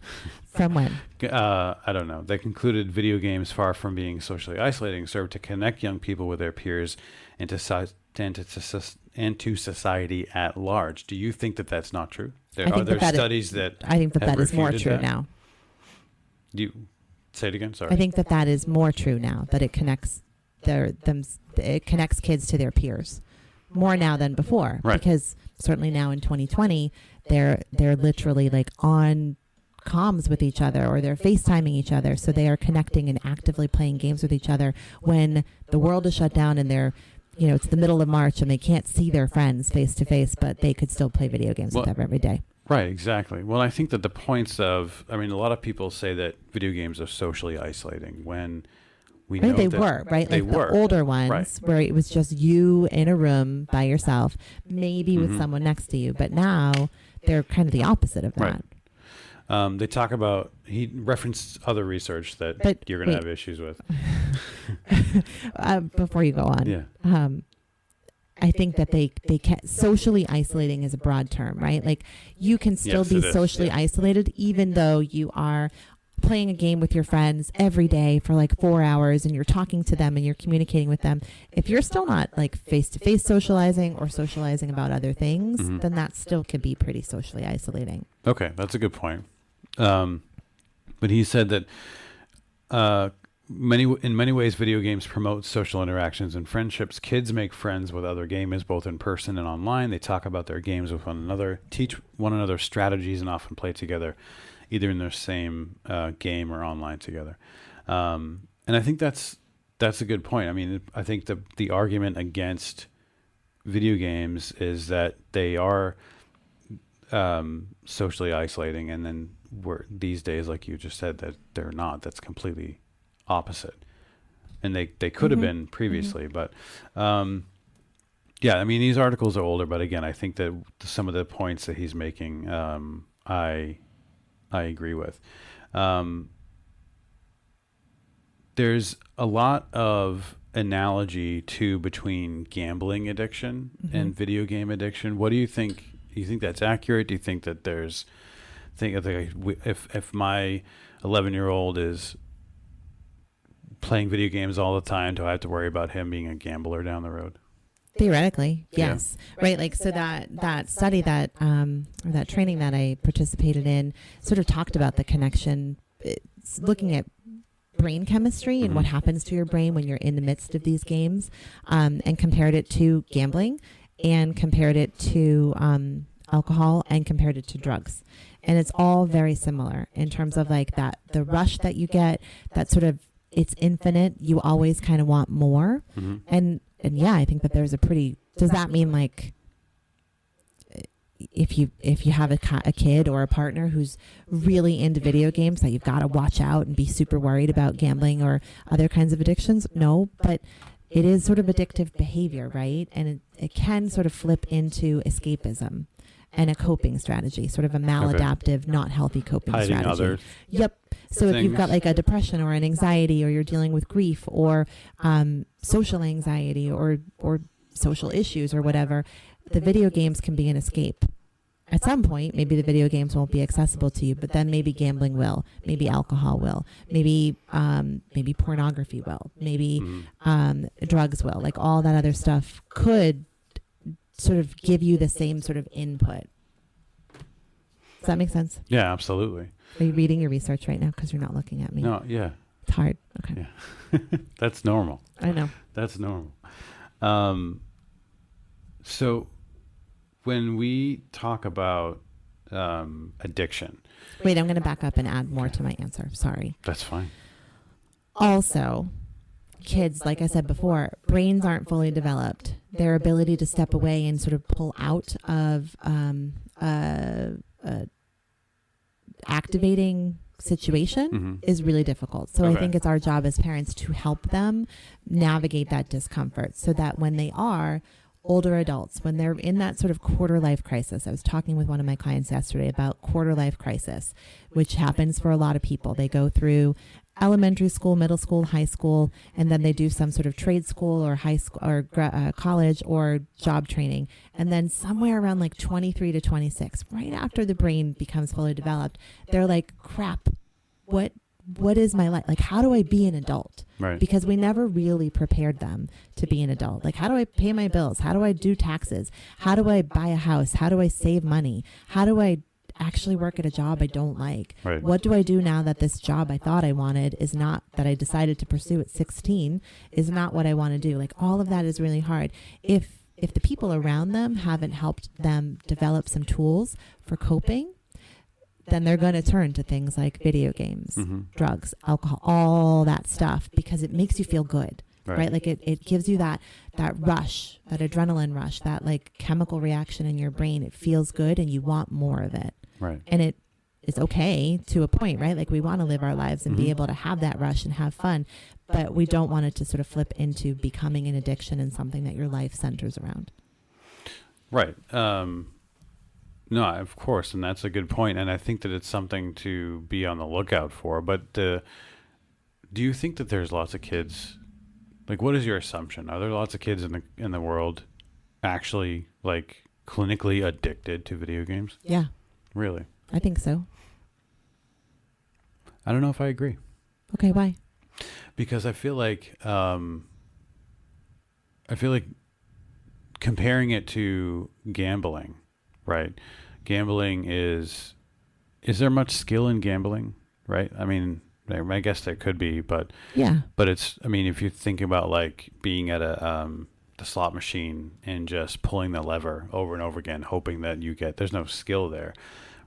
From when? I don't know. They concluded video games, far from being socially isolating, serve to connect young people with their peers and to society at large. Do you think that that's not true? Are there studies that I think that is more true that? now. You say it again. Sorry. I think that is more true now, that it connects it connects kids to their peers more now than before. Right. Because certainly now in 2020, they're literally like on comms with each other, or they're FaceTiming each other, so they are connecting and actively playing games with each other when the world is shut down and they're, it's the middle of March and they can't see their friends face to face, but they could still play video games with them every day. Right, exactly. Well, I think that the points of, a lot of people say that video games are socially isolating when we know they that were, right? They like were. The older ones, right. Where it was just you in a room by yourself, maybe with someone next to you. But now they're kind of the opposite of that. Right. They talk about, he referenced other research that you're going to have issues with. Before you go on. Yeah. I think that they can, socially isolating is a broad term, right? Like you can still be socially isolated even though you are playing a game with your friends every day for like 4 hours and you're talking to them and you're communicating with them. If you're still not like face-to-face socializing or socializing about other things, then that still can be pretty socially isolating. Okay, that's a good point. But he said that in many ways, video games promote social interactions and friendships. Kids make friends with other gamers, both in person and online. They talk about their games with one another, teach one another strategies, and often play together, either in their same game or online together. And I think that's a good point. I think the argument against video games is that they are socially isolating, and then these days, like you just said, that they're not. That's completely opposite, and they could have been previously, but these articles are older, but again, I think that some of the points that he's making I agree with. There's a lot of analogy between gambling addiction and video game addiction. What do you think? Do you think that's accurate? Do you think that if my 11-year-old is playing video games all the time, do I have to worry about him being a gambler down the road? Theoretically, Yeah. yes. Right. Like, so that study that, or that training that I participated in sort of talked about the connection, it's looking at brain chemistry and what happens to your brain when you're in the midst of these games, and compared it to gambling and compared it to alcohol and compared it to drugs. And it's all very similar in terms of like that, the rush that you get, that sort of, it's infinite. You always kind of want more. And yeah, I think that there's a pretty, does that mean like, if you have a kid or a partner who's really into video games, that you've got to watch out and be super worried about gambling or other kinds of addictions? No, but it is sort of addictive behavior, right? And it can sort of flip into escapism and a coping strategy, sort of a maladaptive, not healthy coping Hiding strategy. others. Yep. So if you've Things. got like a depression or an anxiety, or you're dealing with grief or social anxiety or social issues or whatever, the video games can be an escape. At some point, maybe the video games won't be accessible to you, but then maybe gambling will, maybe alcohol will, maybe pornography will, maybe drugs will. Like all that other stuff could sort of give you the same sort of input. Does that make sense? Yeah, absolutely. Are you reading your research right now? Because you're not looking at me. No, yeah. It's hard. Okay. Yeah. That's normal. I know. That's normal. So when we talk about addiction, Wait, I'm going to back up and add more to my answer. Sorry. that's fine. Also, kids, like I said before, brains aren't fully developed. Their ability to step away and sort of pull out of activating situation is really difficult. So I think it's our job as parents to help them navigate that discomfort so that when they are older adults, when they're in that sort of quarter life crisis. I was talking with one of my clients yesterday about quarter life crisis, which happens for a lot of people. They go through elementary school, middle school, high school, and then they do some sort of trade school or high school or college or job training. And then somewhere around like 23 to 26, right after the brain becomes fully developed, they're like, crap, what is my life? Like, how do I be an adult? Right. Because we never really prepared them to be an adult. Like, how do I pay my bills? How do I do taxes? How do I buy a house? How do I save money? How do I actually work at a job I don't like? Right. What do I do now that this job I thought I wanted is not, that I decided to pursue at 16, is not what I want to do? Like, all of that is really hard. If the people around them haven't helped them develop some tools for coping, then they're going to turn to things like video games, drugs, alcohol, all that stuff, because it makes you feel good, right? Like it gives you that rush, that adrenaline rush, that like chemical reaction in your brain. It feels good and you want more of it. Right. And it is okay to a point, right? Like we want to live our lives and be able to have that rush and have fun, but we don't want it to sort of flip into becoming an addiction and something that your life centers around. Right. No, of course, and that's a good point, and I think that it's something to be on the lookout for. But do you think that there's lots of kids? Like, what is your assumption? Are there lots of kids in the world actually like clinically addicted to video games? Yeah, Really? I think so. I don't know if I agree. Okay, why? Because I feel like comparing it to gambling, right? Gambling is there much skill in gambling, right? I mean, I guess there could be, but Yeah. but it's, I mean, if you think about like being at the slot machine and just pulling the lever over and over again, hoping that there's no skill there,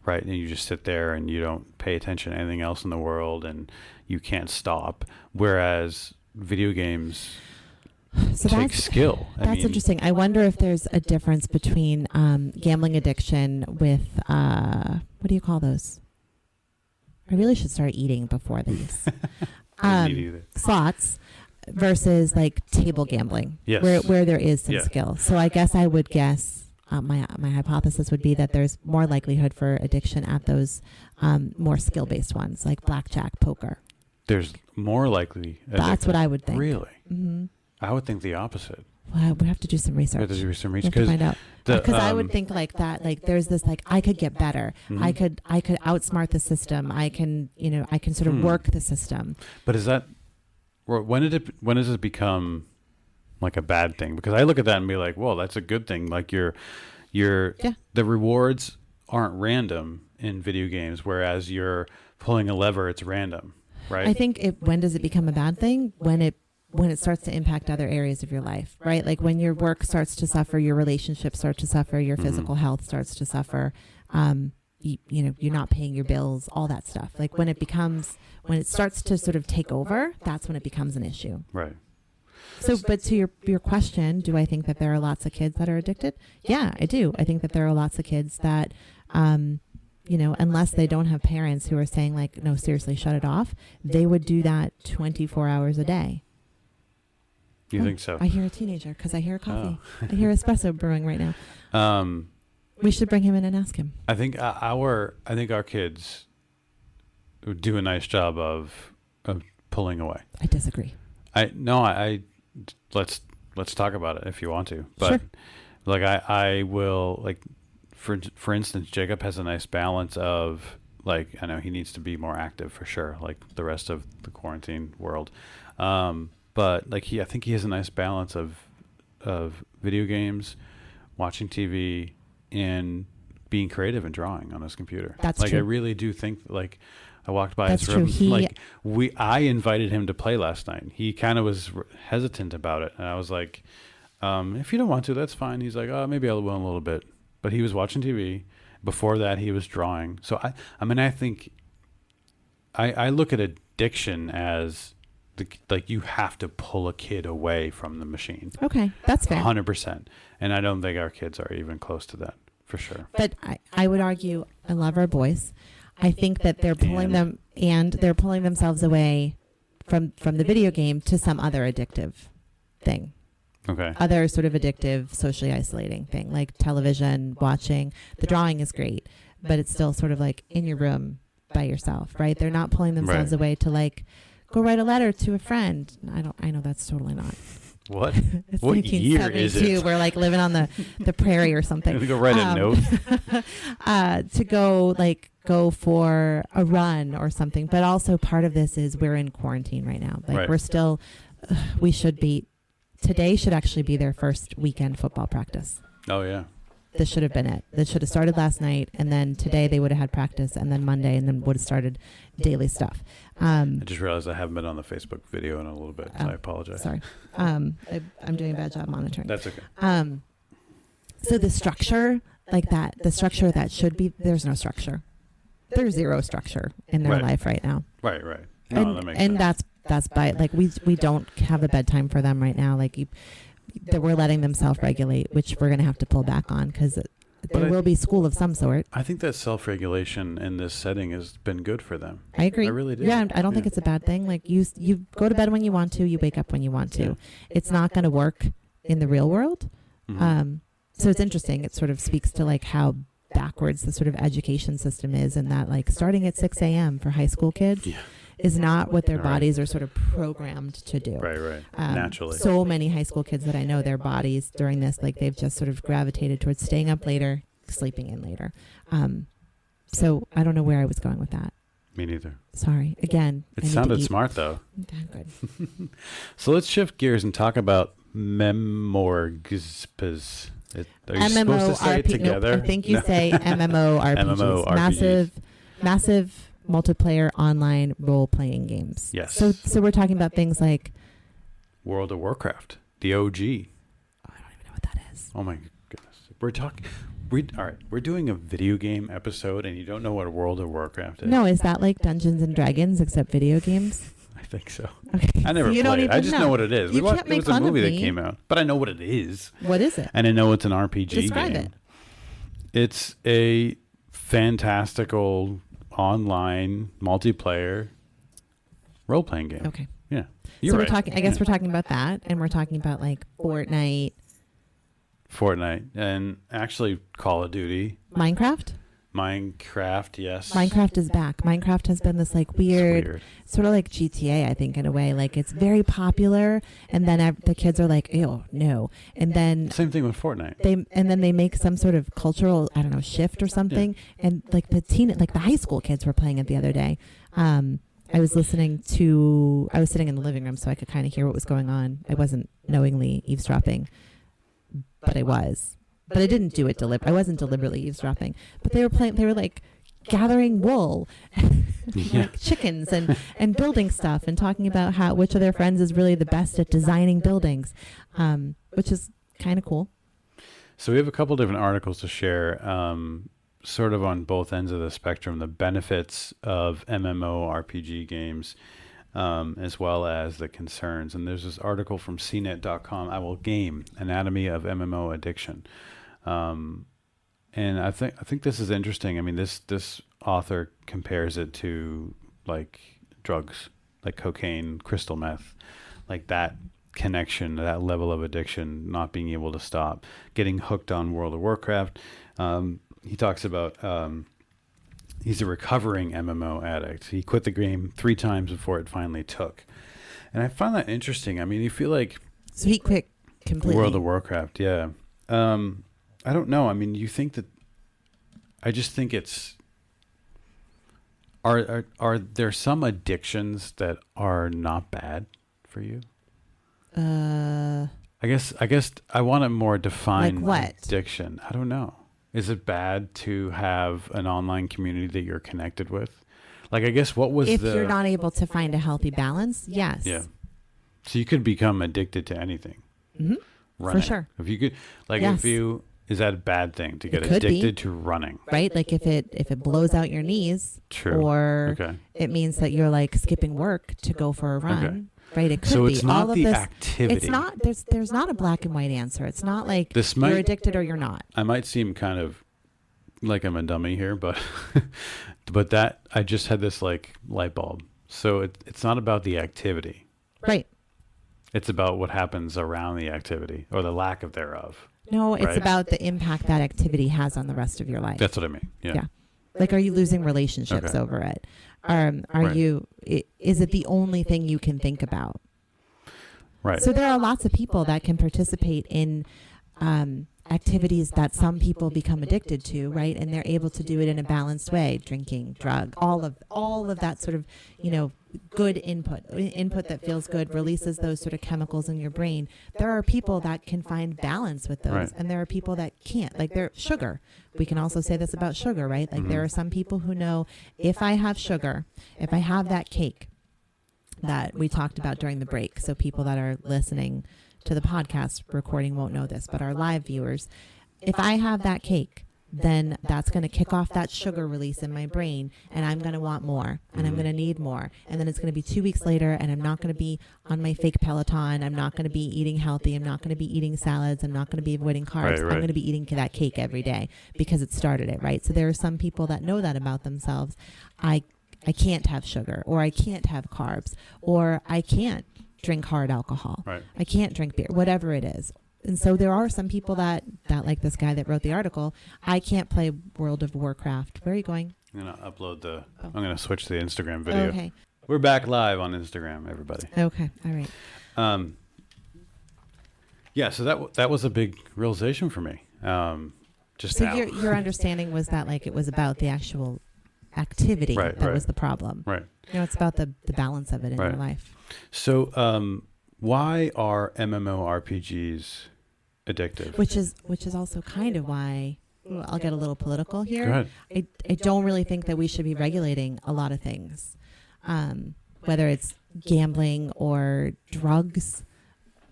right? And you just sit there and you don't pay attention to anything else in the world and you can't stop. Whereas video games take skill. That's interesting. I wonder if there's a difference between gambling addiction with, what do you call those? I really should start eating before these. I didn't eat either. Slots versus like table gambling, Yes. where there is some Yeah. skill. So I guess I would guess, my hypothesis would be that there's more likelihood for addiction at those more skill-based ones, like blackjack, poker. There's more likely. That's what I would think. Really? Mm-hmm. I would think the opposite. Well, we have to do some We research. have to do some We research have to find out. the, Because I would think like that, like there's this, like I could get better. I could outsmart the system. I can sort of work the system. But is that when does it become like a bad thing, because I look at that and be like, whoa, that's a good thing. Like the rewards aren't random in video games, whereas you're pulling a lever, it's random, right? I think when does it become a bad thing? When it starts to impact other areas of your life, right? Like when your work starts to suffer, your relationships start to suffer, your physical health starts to suffer. You're not paying your bills, all that stuff. Like when it starts to sort of take over, that's when it becomes an issue. Right. So, but to your question, do I think that there are lots of kids that are addicted? Yeah, I do. I think that there are lots of kids that, unless they don't have parents who are saying like, no, seriously, shut it off, they would do that 24 hours a day. You think so? I hear a teenager because I hear coffee. I hear espresso brewing right now. We should bring him in and ask him. I think our kids do a nice job of pulling away. I disagree. Let's talk about it if you want to. But sure. Like I will, like for instance, Jacob has a nice balance of, like, I know he needs to be more active for sure, like the rest of the quarantine world. But like I think he has a nice balance of video games, watching TV, and being creative and drawing on his computer. That's like true. I really do think, like, I walked by That's his room. true. I invited him to play last night. He kind of was hesitant about it, and I was like, "If you don't want to, that's fine." He's like, "Oh, maybe I will in a little bit." But he was watching TV. Before that, he was drawing. So I think I look at addiction as like you have to pull a kid away from the machine. Okay, that's fair. 100%, and I don't think our kids are even close to that, for sure. But I would argue, I love our boys. I think that they're pulling they're pulling themselves away from the video game to some other addictive thing. Okay. Other sort of addictive, socially isolating thing, like television, watching. The drawing is great, but it's still sort of like in your room by yourself, right? They're not pulling themselves away to like go write a letter to a friend. I know that's totally not. What? It's What year is it? We're like living on the prairie or something. I'm gonna go write a note. To go for a run or something. But also part of this is we're in quarantine right now. Like Right. we're still, today should actually be their first weekend football practice. Oh yeah. This should have been it. This should have started last night, and then today they would have had practice, and then Monday, and then would have started daily stuff. I just realized I haven't been on the Facebook video in a little bit, so I apologize. Sorry. I'm doing a bad job monitoring. That's okay. So the structure, like that, the structure that should be, there's no structure. There's zero structure in their Right. life right now. Right. No, that makes sense. that's by, like, we don't have a bedtime for them right now. Like that we're letting them self-regulate, which we're going to have to pull back on because there will be school of some sort. I think that self-regulation in this setting has been good for them. I agree. I really do. Yeah, I don't think it's a bad thing. Like you go to bed when you want to, you wake up when you want to. Yeah. It's not going to work in the real world. Mhm. So it's interesting. It sort of speaks to like how backwards the sort of education system is, and that like starting at 6 a.m. for high school kids is not what their Right. bodies are sort of programmed to do. Right. Naturally. So many high school kids that I know, their bodies during this, like they've just sort of gravitated towards staying up later, sleeping in later. So I don't know where I was going with that. Me neither. Sorry. Again, It I need sounded to eat. smart though. Good. So let's shift gears and talk about Memorgspes. Are you supposed to say it together? Nope, I think you say MMORPGs. MMORPGs. Massive multiplayer online role-playing games. Yes. So we're talking about things like World of Warcraft, the OG. I don't even know what that is. Oh my goodness. All right. We're doing a video game episode, and you don't know what World of Warcraft is. No, is that like Dungeons and Dragons except video games? I think so. Okay. I never You don't played. I even just know what it is. You can't It make was a fun of movie that me. came out, but I know what it is, What is it? and I know it's an RPG Describe game. it. It's a fantastical online multiplayer role-playing game. Okay. Yeah, So you're we're right. talking. I guess we're talking about that, and we're talking about like Fortnite, Fortnite, and actually Call of Duty, Minecraft. Minecraft. Yes, Minecraft is back. Minecraft has been this like It's weird, sort of like GTA, I think, in a way. Like it's very popular, and then the kids are like, "Ew, no," and then Same thing with Fortnite. they make some sort of cultural, I don't know, shift or something, and like the high school kids were playing it the other day, and I was sitting in the living room so I could kind of hear what was going on. I wasn't knowingly eavesdropping, but I was. But I didn't do it I wasn't deliberately eavesdropping. But they were like gathering wool, like chickens and building stuff and talking about which of their friends is really the best at designing buildings, which is kind of cool. So we have a couple different articles to share, sort of on both ends of the spectrum, the benefits of MMORPG games, as well as the concerns. And there's this article from CNET.com, I Will Game, Anatomy of MMO Addiction. And I think this is interesting. I mean, this author compares it to like drugs, like cocaine, crystal meth, like that connection, that level of addiction, not being able to stop, getting hooked on World of Warcraft. He talks about he's a recovering MMO addict. He quit the game 3 times before it finally took. And I find that interesting. I mean, you feel like... So he quit completely. World of Warcraft, yeah. I don't know. I mean, you think that... I just think it's... Are there some addictions that are not bad for you? I guess I want a more defined addiction. I don't know. Is it bad to have an online community that you're connected with? Like, I guess if you're not able to find a healthy balance, yes. Yeah. So you could become addicted to anything. Mm-hmm. Running. For sure. If you could, like, yes. Is that a bad thing to get addicted to running? Right? Like if it blows out your knees, true. Or it means that you're like skipping work to go for a run. Okay. Right? It could so be. It's not all the of this, activity. It's not. There's not a black and white answer. It's not like you're addicted or you're not. I might seem kind of like I'm a dummy here, but that I just had this like light bulb. So it's not about the activity. Right. It's about what happens around the activity or the lack of thereof. No, it's about the impact that activity has on the rest of your life. That's what I mean. Yeah. Like, are you losing relationships over it? Is it the only thing you can think about? Right. So there are lots of people that can participate in activities that some people become addicted to, right? And they're able to do it in a balanced way, drinking, drug, all of that sort of, good input that feels good, releases those sort of chemicals in your brain. There are people that can find balance with those, right. And there are people that can't. Like sugar. We can also say this about sugar, right? Like there are some people who know, if I have sugar, if I have that cake that we talked about during the break, so people that are listening to the podcast recording won't know this, but our live viewers, if I have that cake, then that's going to kick off that sugar release in my brain, and I'm going to want more, and I'm going to need more. And then it's going to be 2 weeks later, and I'm not going to be on my fake Peloton. I'm not going to be eating healthy. I'm not going to be eating salads. I'm not going to be avoiding carbs. Right. I'm going to be eating that cake every day because it started it, right? So there are some people that know that about themselves. I can't have sugar, or I can't have carbs, or I can't drink hard alcohol. Right. I can't drink beer, whatever it is. And so there are some people that like this guy that wrote the article, I can't play World of Warcraft. Where are you going? I'm going to upload I'm going to switch to the Instagram video. Okay. We're back live on Instagram, everybody. Okay. All right. Yeah, so that was a big realization for me. Just so now. your understanding was that like it was about the actual activity that was the problem. Right. It's about the balance of it in your life. So why are MMORPGs addictive? Which is also kind of why I'll get a little political here. Go ahead. I don't really think that we should be regulating a lot of things, whether it's gambling or drugs,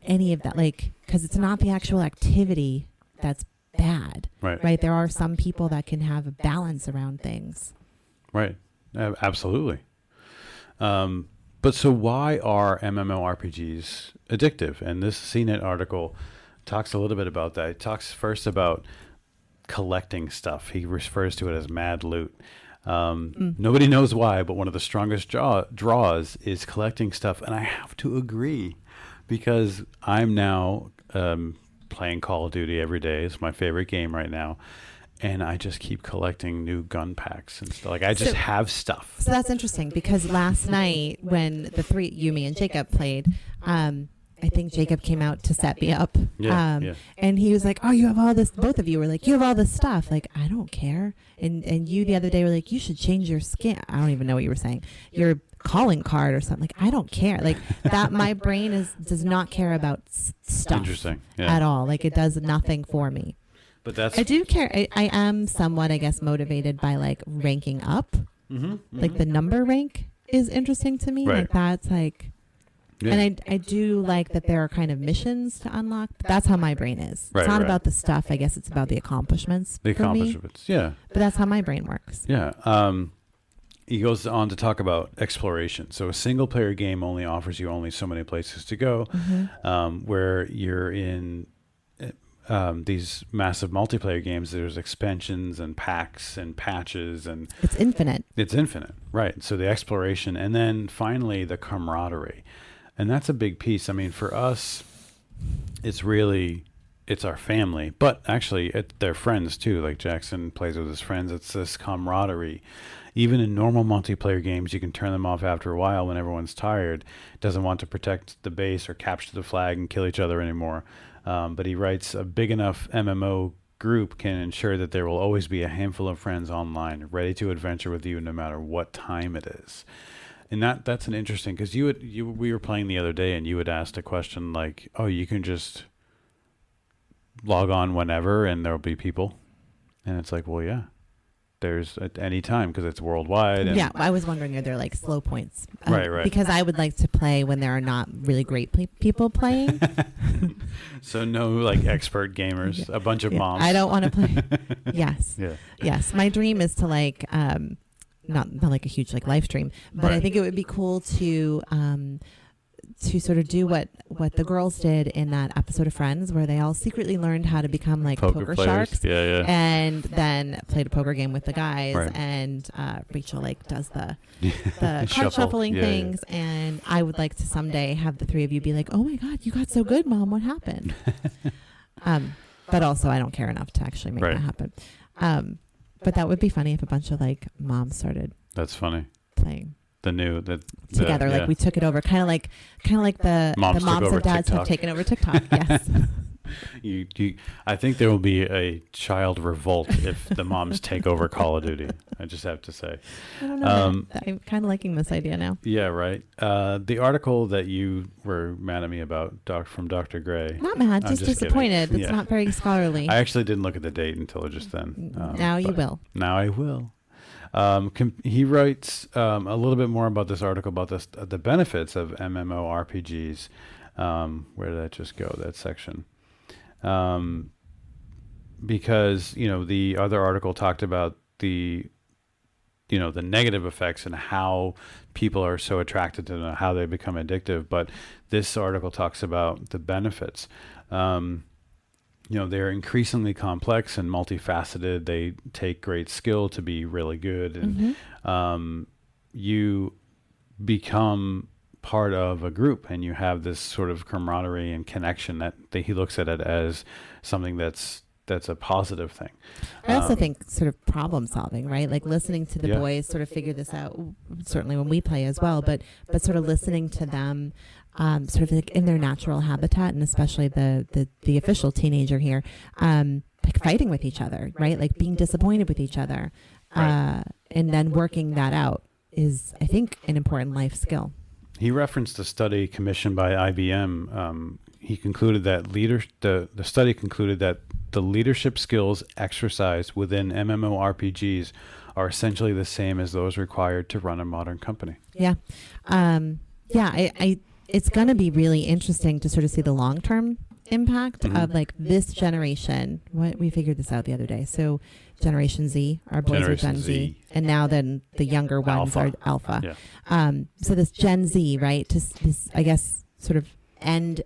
any of that, because it's not the actual activity that's bad. Right. There are some people that can have a balance around things. Right. Absolutely. But so why are MMORPGs addictive? And this CNET article talks a little bit about that. It talks first about collecting stuff. He refers to it as mad loot. Nobody knows why, but one of the strongest draws is collecting stuff. And I have to agree, because I'm now playing Call of Duty every day. It's my favorite game right now. And I just keep collecting new gun packs and stuff. Like, I just have stuff. So that's interesting, because last night when the three, you, me, and Jacob played, I think Jacob came out to set me up. And he was like, oh, you have all this. Both of you were like, you have all this stuff. Like, I don't care. And you the other day were like, you should change your skin. I don't even know what you were saying. Your calling card or something. Like, I don't care. Like that, my brain does not care about stuff Interesting. Yeah. at all. Like it does nothing for me. But that's I do care. I am somewhat, I guess, motivated by like ranking up. Like the number rank is interesting to me. Right. Like that's like, and I do like that there are kind of missions to unlock. But that's how my brain is. Right, it's not right. about the stuff. I guess it's about the accomplishments. the for me. accomplishments. Yeah. But that's how my brain works. Yeah. He goes on to talk about exploration. So a single player game only offers you only so many places to go, where you're in these massive multiplayer games. There's expansions and packs and patches, and It's infinite. it's infinite. Right. So the exploration, and then finally the camaraderie. And that's a big piece. I mean, for us, it's our family, but actually they're friends too. Like Jackson plays with his friends. It's this camaraderie. Even in normal multiplayer games, you can turn them off after a while when everyone's tired, doesn't want to protect the base or capture the flag and kill each other anymore. But he writes, a big enough MMO group can ensure that there will always be a handful of friends online ready to adventure with you no matter what time it is. And that's an interesting, because we were playing the other day and you had asked a question like, oh, you can just log on whenever and there'll be people. And it's like, well, yeah, there's at any time because it's worldwide. And Yeah, I was wondering, are there like slow points? Right. Because I would like to play when there are not really great people playing. So no like expert gamers, a bunch of moms. I don't want to play. Yes. Yeah. Yes. My dream is to like, not like a huge like live stream, but I Right. think it would be cool to sort of do what the girls did in that episode of Friends, where they all secretly learned how to become like poker players. sharks. Yeah. And then played a poker game with the guys, Right. and Rachel like does the card Shuffle. shuffling Yeah, things, and I would like to someday have the three of you be like, "Oh my God, you got so good, Mom! What happened?" But also, I don't care enough to actually make Right. that happen. But that would be funny if a bunch of like moms started That's funny. playing together. Yeah. Like we took it over, kind of like the Moms took moms over and dads TikTok. have taken over TikTok. Yes. I think there will be a child revolt if the moms take over Call of Duty. I just have to say. I don't know. I'm kind of liking this idea now. Yeah, right. The article that you were mad at me about, from Dr. Gray. Not mad, I'm just just disappointed. kidding. It's Yeah. not very scholarly. I actually didn't look at the date until just then. Now you but will. Now I will. He writes a little bit more about this article about the benefits of MMORPGs. Where did that just go? That section. Because the other article talked about the negative effects and how people are so attracted to them, how they become addictive. But this article talks about the benefits. They're increasingly complex and multifaceted. They take great skill to be really good. And you become part of a group and you have this sort of camaraderie and connection that he looks at it as something that's a positive thing. I also think sort of problem solving, right? Like listening to the Yeah. boys sort of figure this out, certainly when we play as well, but sort of listening to them sort of like in their natural habitat, and especially the official teenager here, like fighting with each other, right? Like being disappointed with each other, Right. and then working that out is, I think, an important life skill. He referenced a study commissioned by IBM. He concluded that the study concluded that the leadership skills exercised within MMORPGs are essentially the same as those required to run a modern company. Yeah. It's going to be really interesting to sort of see the long-term impact of like this generation. We figured this out the other day. So Generation Z, our boys are Generation Gen Z, Z. And now then the younger ones are Alpha. Yeah. So this Gen Z, right? This, I guess, sort of end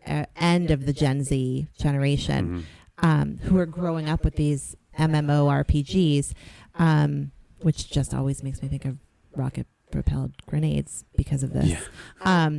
of the Gen Z generation, who are growing up with these MMORPGs, which just always makes me think of rocket-propelled grenades because of this. Yeah.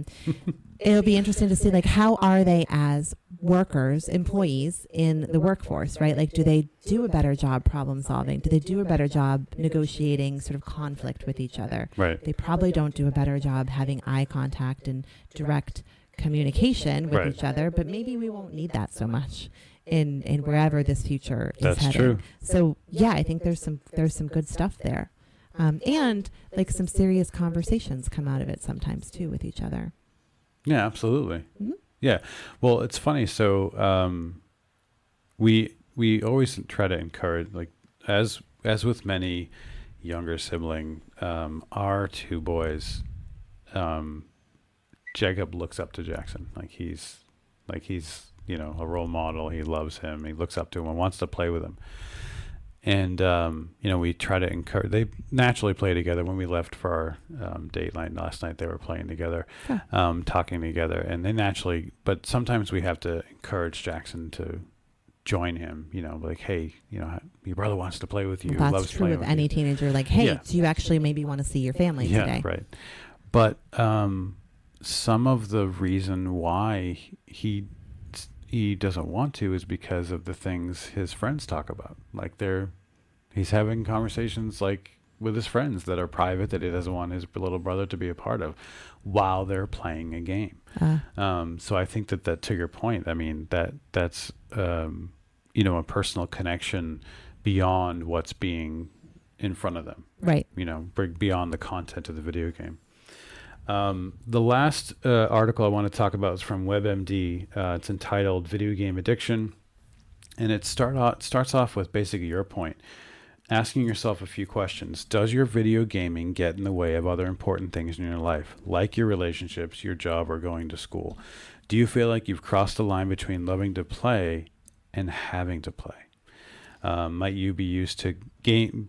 It'll be interesting to see, like, how are they as workers, employees in the workforce, right? Like, do they do a better job problem solving? Do they do a better job negotiating sort of conflict with each other? Right. They probably don't do a better job having eye contact and direct communication with Right. each other, but maybe we won't need that so much in wherever this future is That's heading. true. So yeah, I think there's some good stuff there. And like some serious conversations come out of it sometimes too with each other. Yeah, absolutely. Mm-hmm. Yeah. Well, it's funny. So we always try to encourage, like, as with many younger sibling, our two boys, Jacob looks up to Jackson. Like he's a role model. He loves him. He looks up to him and wants to play with him. And we try to encourage. They naturally play together. When we left for our date night last night, they were playing together, talking together, and they naturally. But sometimes we have to encourage Jackson to join him. Like, hey, your brother wants to play with you. That's loves true playing of with any you. teenager. Like, hey, do you actually maybe want to see your family today? Yeah, right. But some of the reason why he doesn't want to is because of the things his friends talk about. Like he's having conversations like with his friends that are private, that he doesn't want his little brother to be a part of while they're playing a game. So I think that to your point, I mean, that's a personal connection beyond what's being in front of them. Right. Beyond the content of the video game. The last article I want to talk about is from WebMD. It's entitled Video Game Addiction. And it starts off with basically your point, asking yourself a few questions. Does your video gaming get in the way of other important things in your life, like your relationships, your job, or going to school? Do you feel like you've crossed the line between loving to play and having to play? Might you be used to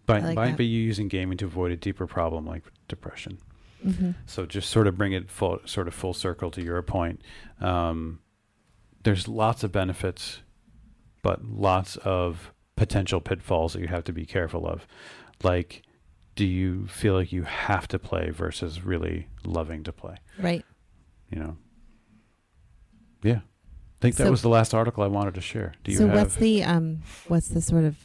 might be you using gaming to avoid a deeper problem like depression? Mm-hmm. So just sort of bring it full circle to your point. There's lots of benefits, but lots of potential pitfalls that you have to be careful of. Like, do you feel like you have to play versus really loving to play? Right. Yeah. I think that was the last article I wanted to share. What's the sort of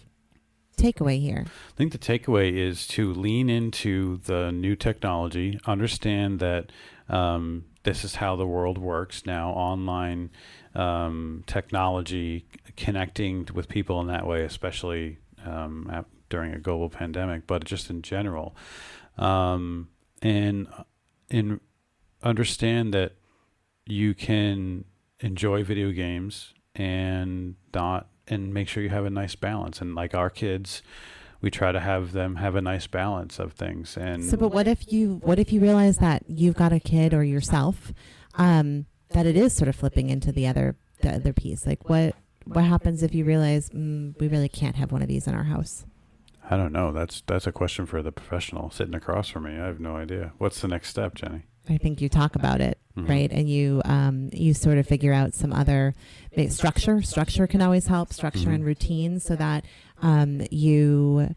takeaway here? I think the takeaway is to lean into the new technology, understand that this is how the world works now, online technology, connecting with people in that way, especially during a global pandemic, but just in general. And understand that you can enjoy video games and make sure you have a nice balance. And like our kids, we try to have them have a nice balance of things. And but what if you realize that you've got a kid or yourself, that it is sort of flipping into the other piece? Like what happens if you realize we really can't have one of these in our house? I don't know. That's a question for the professional sitting across from me. I have no idea. What's the next step, Jenny? I think you talk about it, right? And you sort of figure out some other structure. Structure can always help, structure and routine, so that you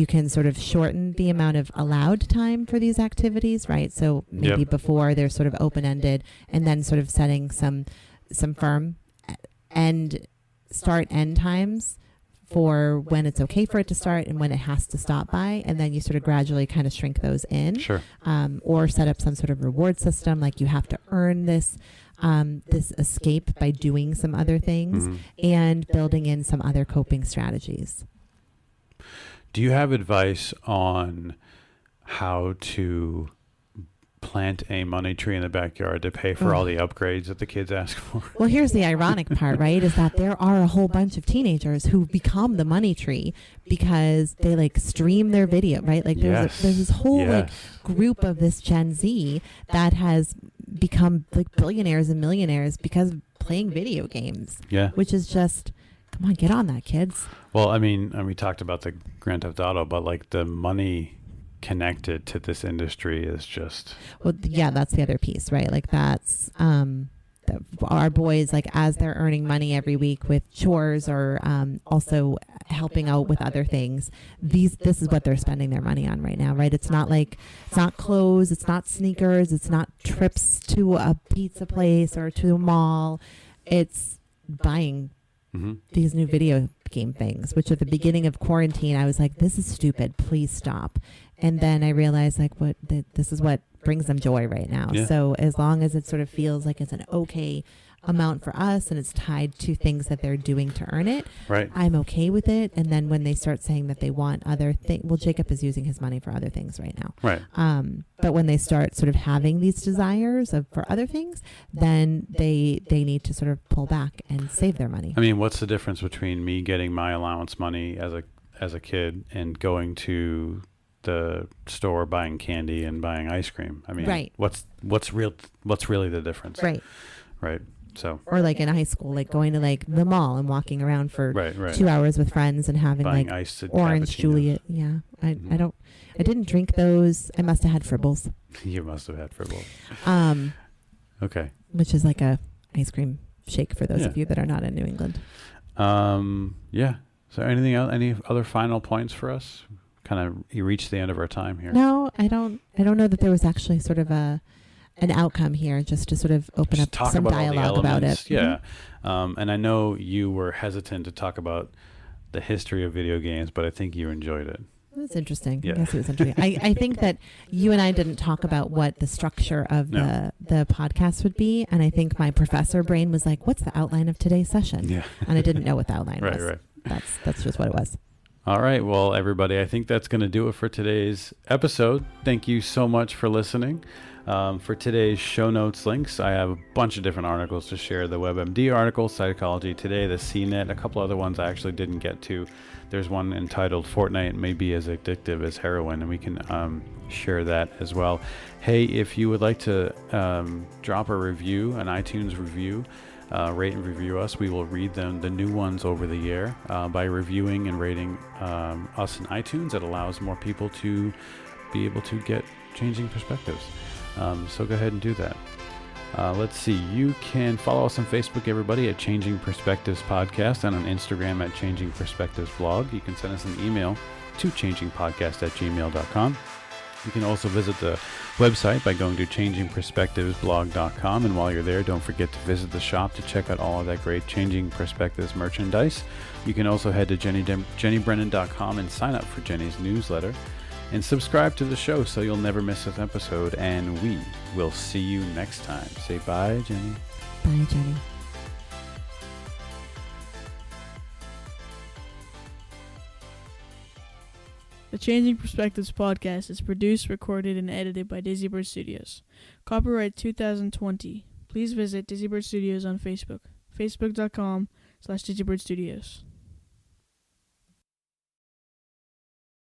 can sort of shorten the amount of allowed time for these activities, right? So maybe before they're sort of open-ended, and then sort of setting some firm end times for when it's okay for it to start and when it has to stop by, and then you sort of gradually kind of shrink those in. Sure. Or set up some sort of reward system, like you have to earn this escape by doing some other things, and building in some other coping strategies. Do you have advice on how to plant a money tree in the backyard to pay for all the upgrades that the kids ask for? Well, here's the ironic part, right? Is that there are a whole bunch of teenagers who become the money tree because they like stream their video, right? Like there's this whole like group of this Gen Z that has become like billionaires and millionaires because of playing video games. Yeah. Which is just, come on, get on that, kids. Well, I mean, and we talked about the Grand Theft Auto, but like the money connected to this industry is just... Well, yeah, that's the other piece, right? Like that's our boys, like as they're earning money every week with chores or also helping out with other things, this is what they're spending their money on right now, right? It's not clothes, it's not sneakers, it's not trips to a pizza place or to a mall. It's buying these new video game things, which at the beginning of quarantine, I was like, this is stupid, please stop. And then I realized like this is what brings them joy right now. Yeah. So as long as it sort of feels like it's an okay amount for us and it's tied to things that they're doing to earn it, Right. I'm okay with it. And then when they start saying that they want other things, well, Jacob is using his money for other things right now. Right. But when they start sort of having these desires for other things, then they need to sort of pull back and save their money. I mean, what's the difference between me getting my allowance money as a kid and going to the store buying candy and buying ice cream? I mean, Right. what's really the difference? Right. Right. So. Or like in high school, like going to like the mall and walking around for Right. 2 hours with friends and having Buying like iced orange cappuccinos. Juliet. Yeah. I didn't drink those. I must have had Fribbles, You must have had Fribbles. Okay. which is like a ice cream shake for those Yeah. of you that are not in New England. Yeah. So anything else? Any other final points for us? Kind of, you reached the end of our time here. No, I don't know that there was actually sort of an outcome here, just to sort of open Just up talk some about all the dialogue about elements. it. Yeah. And I know you were hesitant to talk about the history of video games, but I think you enjoyed it. That's interesting. Yeah. I guess it was interesting. I think that you and I didn't talk about what the structure of No. the podcast would be. And I think my professor brain was like, what's the outline of today's session? Yeah. And I didn't know what the outline Right. was. Right. That's just what it was. All right. Well, everybody, I think that's going to do it for today's episode. Thank you so much for listening. For today's show notes links, I have a bunch of different articles to share. The WebMD article, Psychology Today, the CNET, a couple other ones I actually didn't get to. There's one entitled Fortnite May Be As Addictive as Heroin, and we can share that as well. Hey, if you would like to drop a review, an iTunes review, rate and review us. We will read them, the new ones, over the air. By reviewing and rating us in iTunes, it allows more people to be able to get changing perspectives. So go ahead and do that. Let's see. You can follow us on Facebook, everybody, at Changing Perspectives Podcast, and on Instagram at Changing Perspectives Blog. You can send us an email to changingpodcast@gmail.com. You can also visit the website by going to changingperspectivesblog.com. And while you're there, don't forget to visit the shop to check out all of that great Changing Perspectives merchandise. You can also head to jennybrennan.com and sign up for Jenny's newsletter. And subscribe to the show so you'll never miss an episode. And we will see you next time. Say bye, Jenny. Bye, Jenny. The Changing Perspectives podcast is produced, recorded, and edited by Dizzy Bird Studios. Copyright 2020. Please visit Dizzy Bird Studios on Facebook. Facebook.com/Dizzy Bird Studios.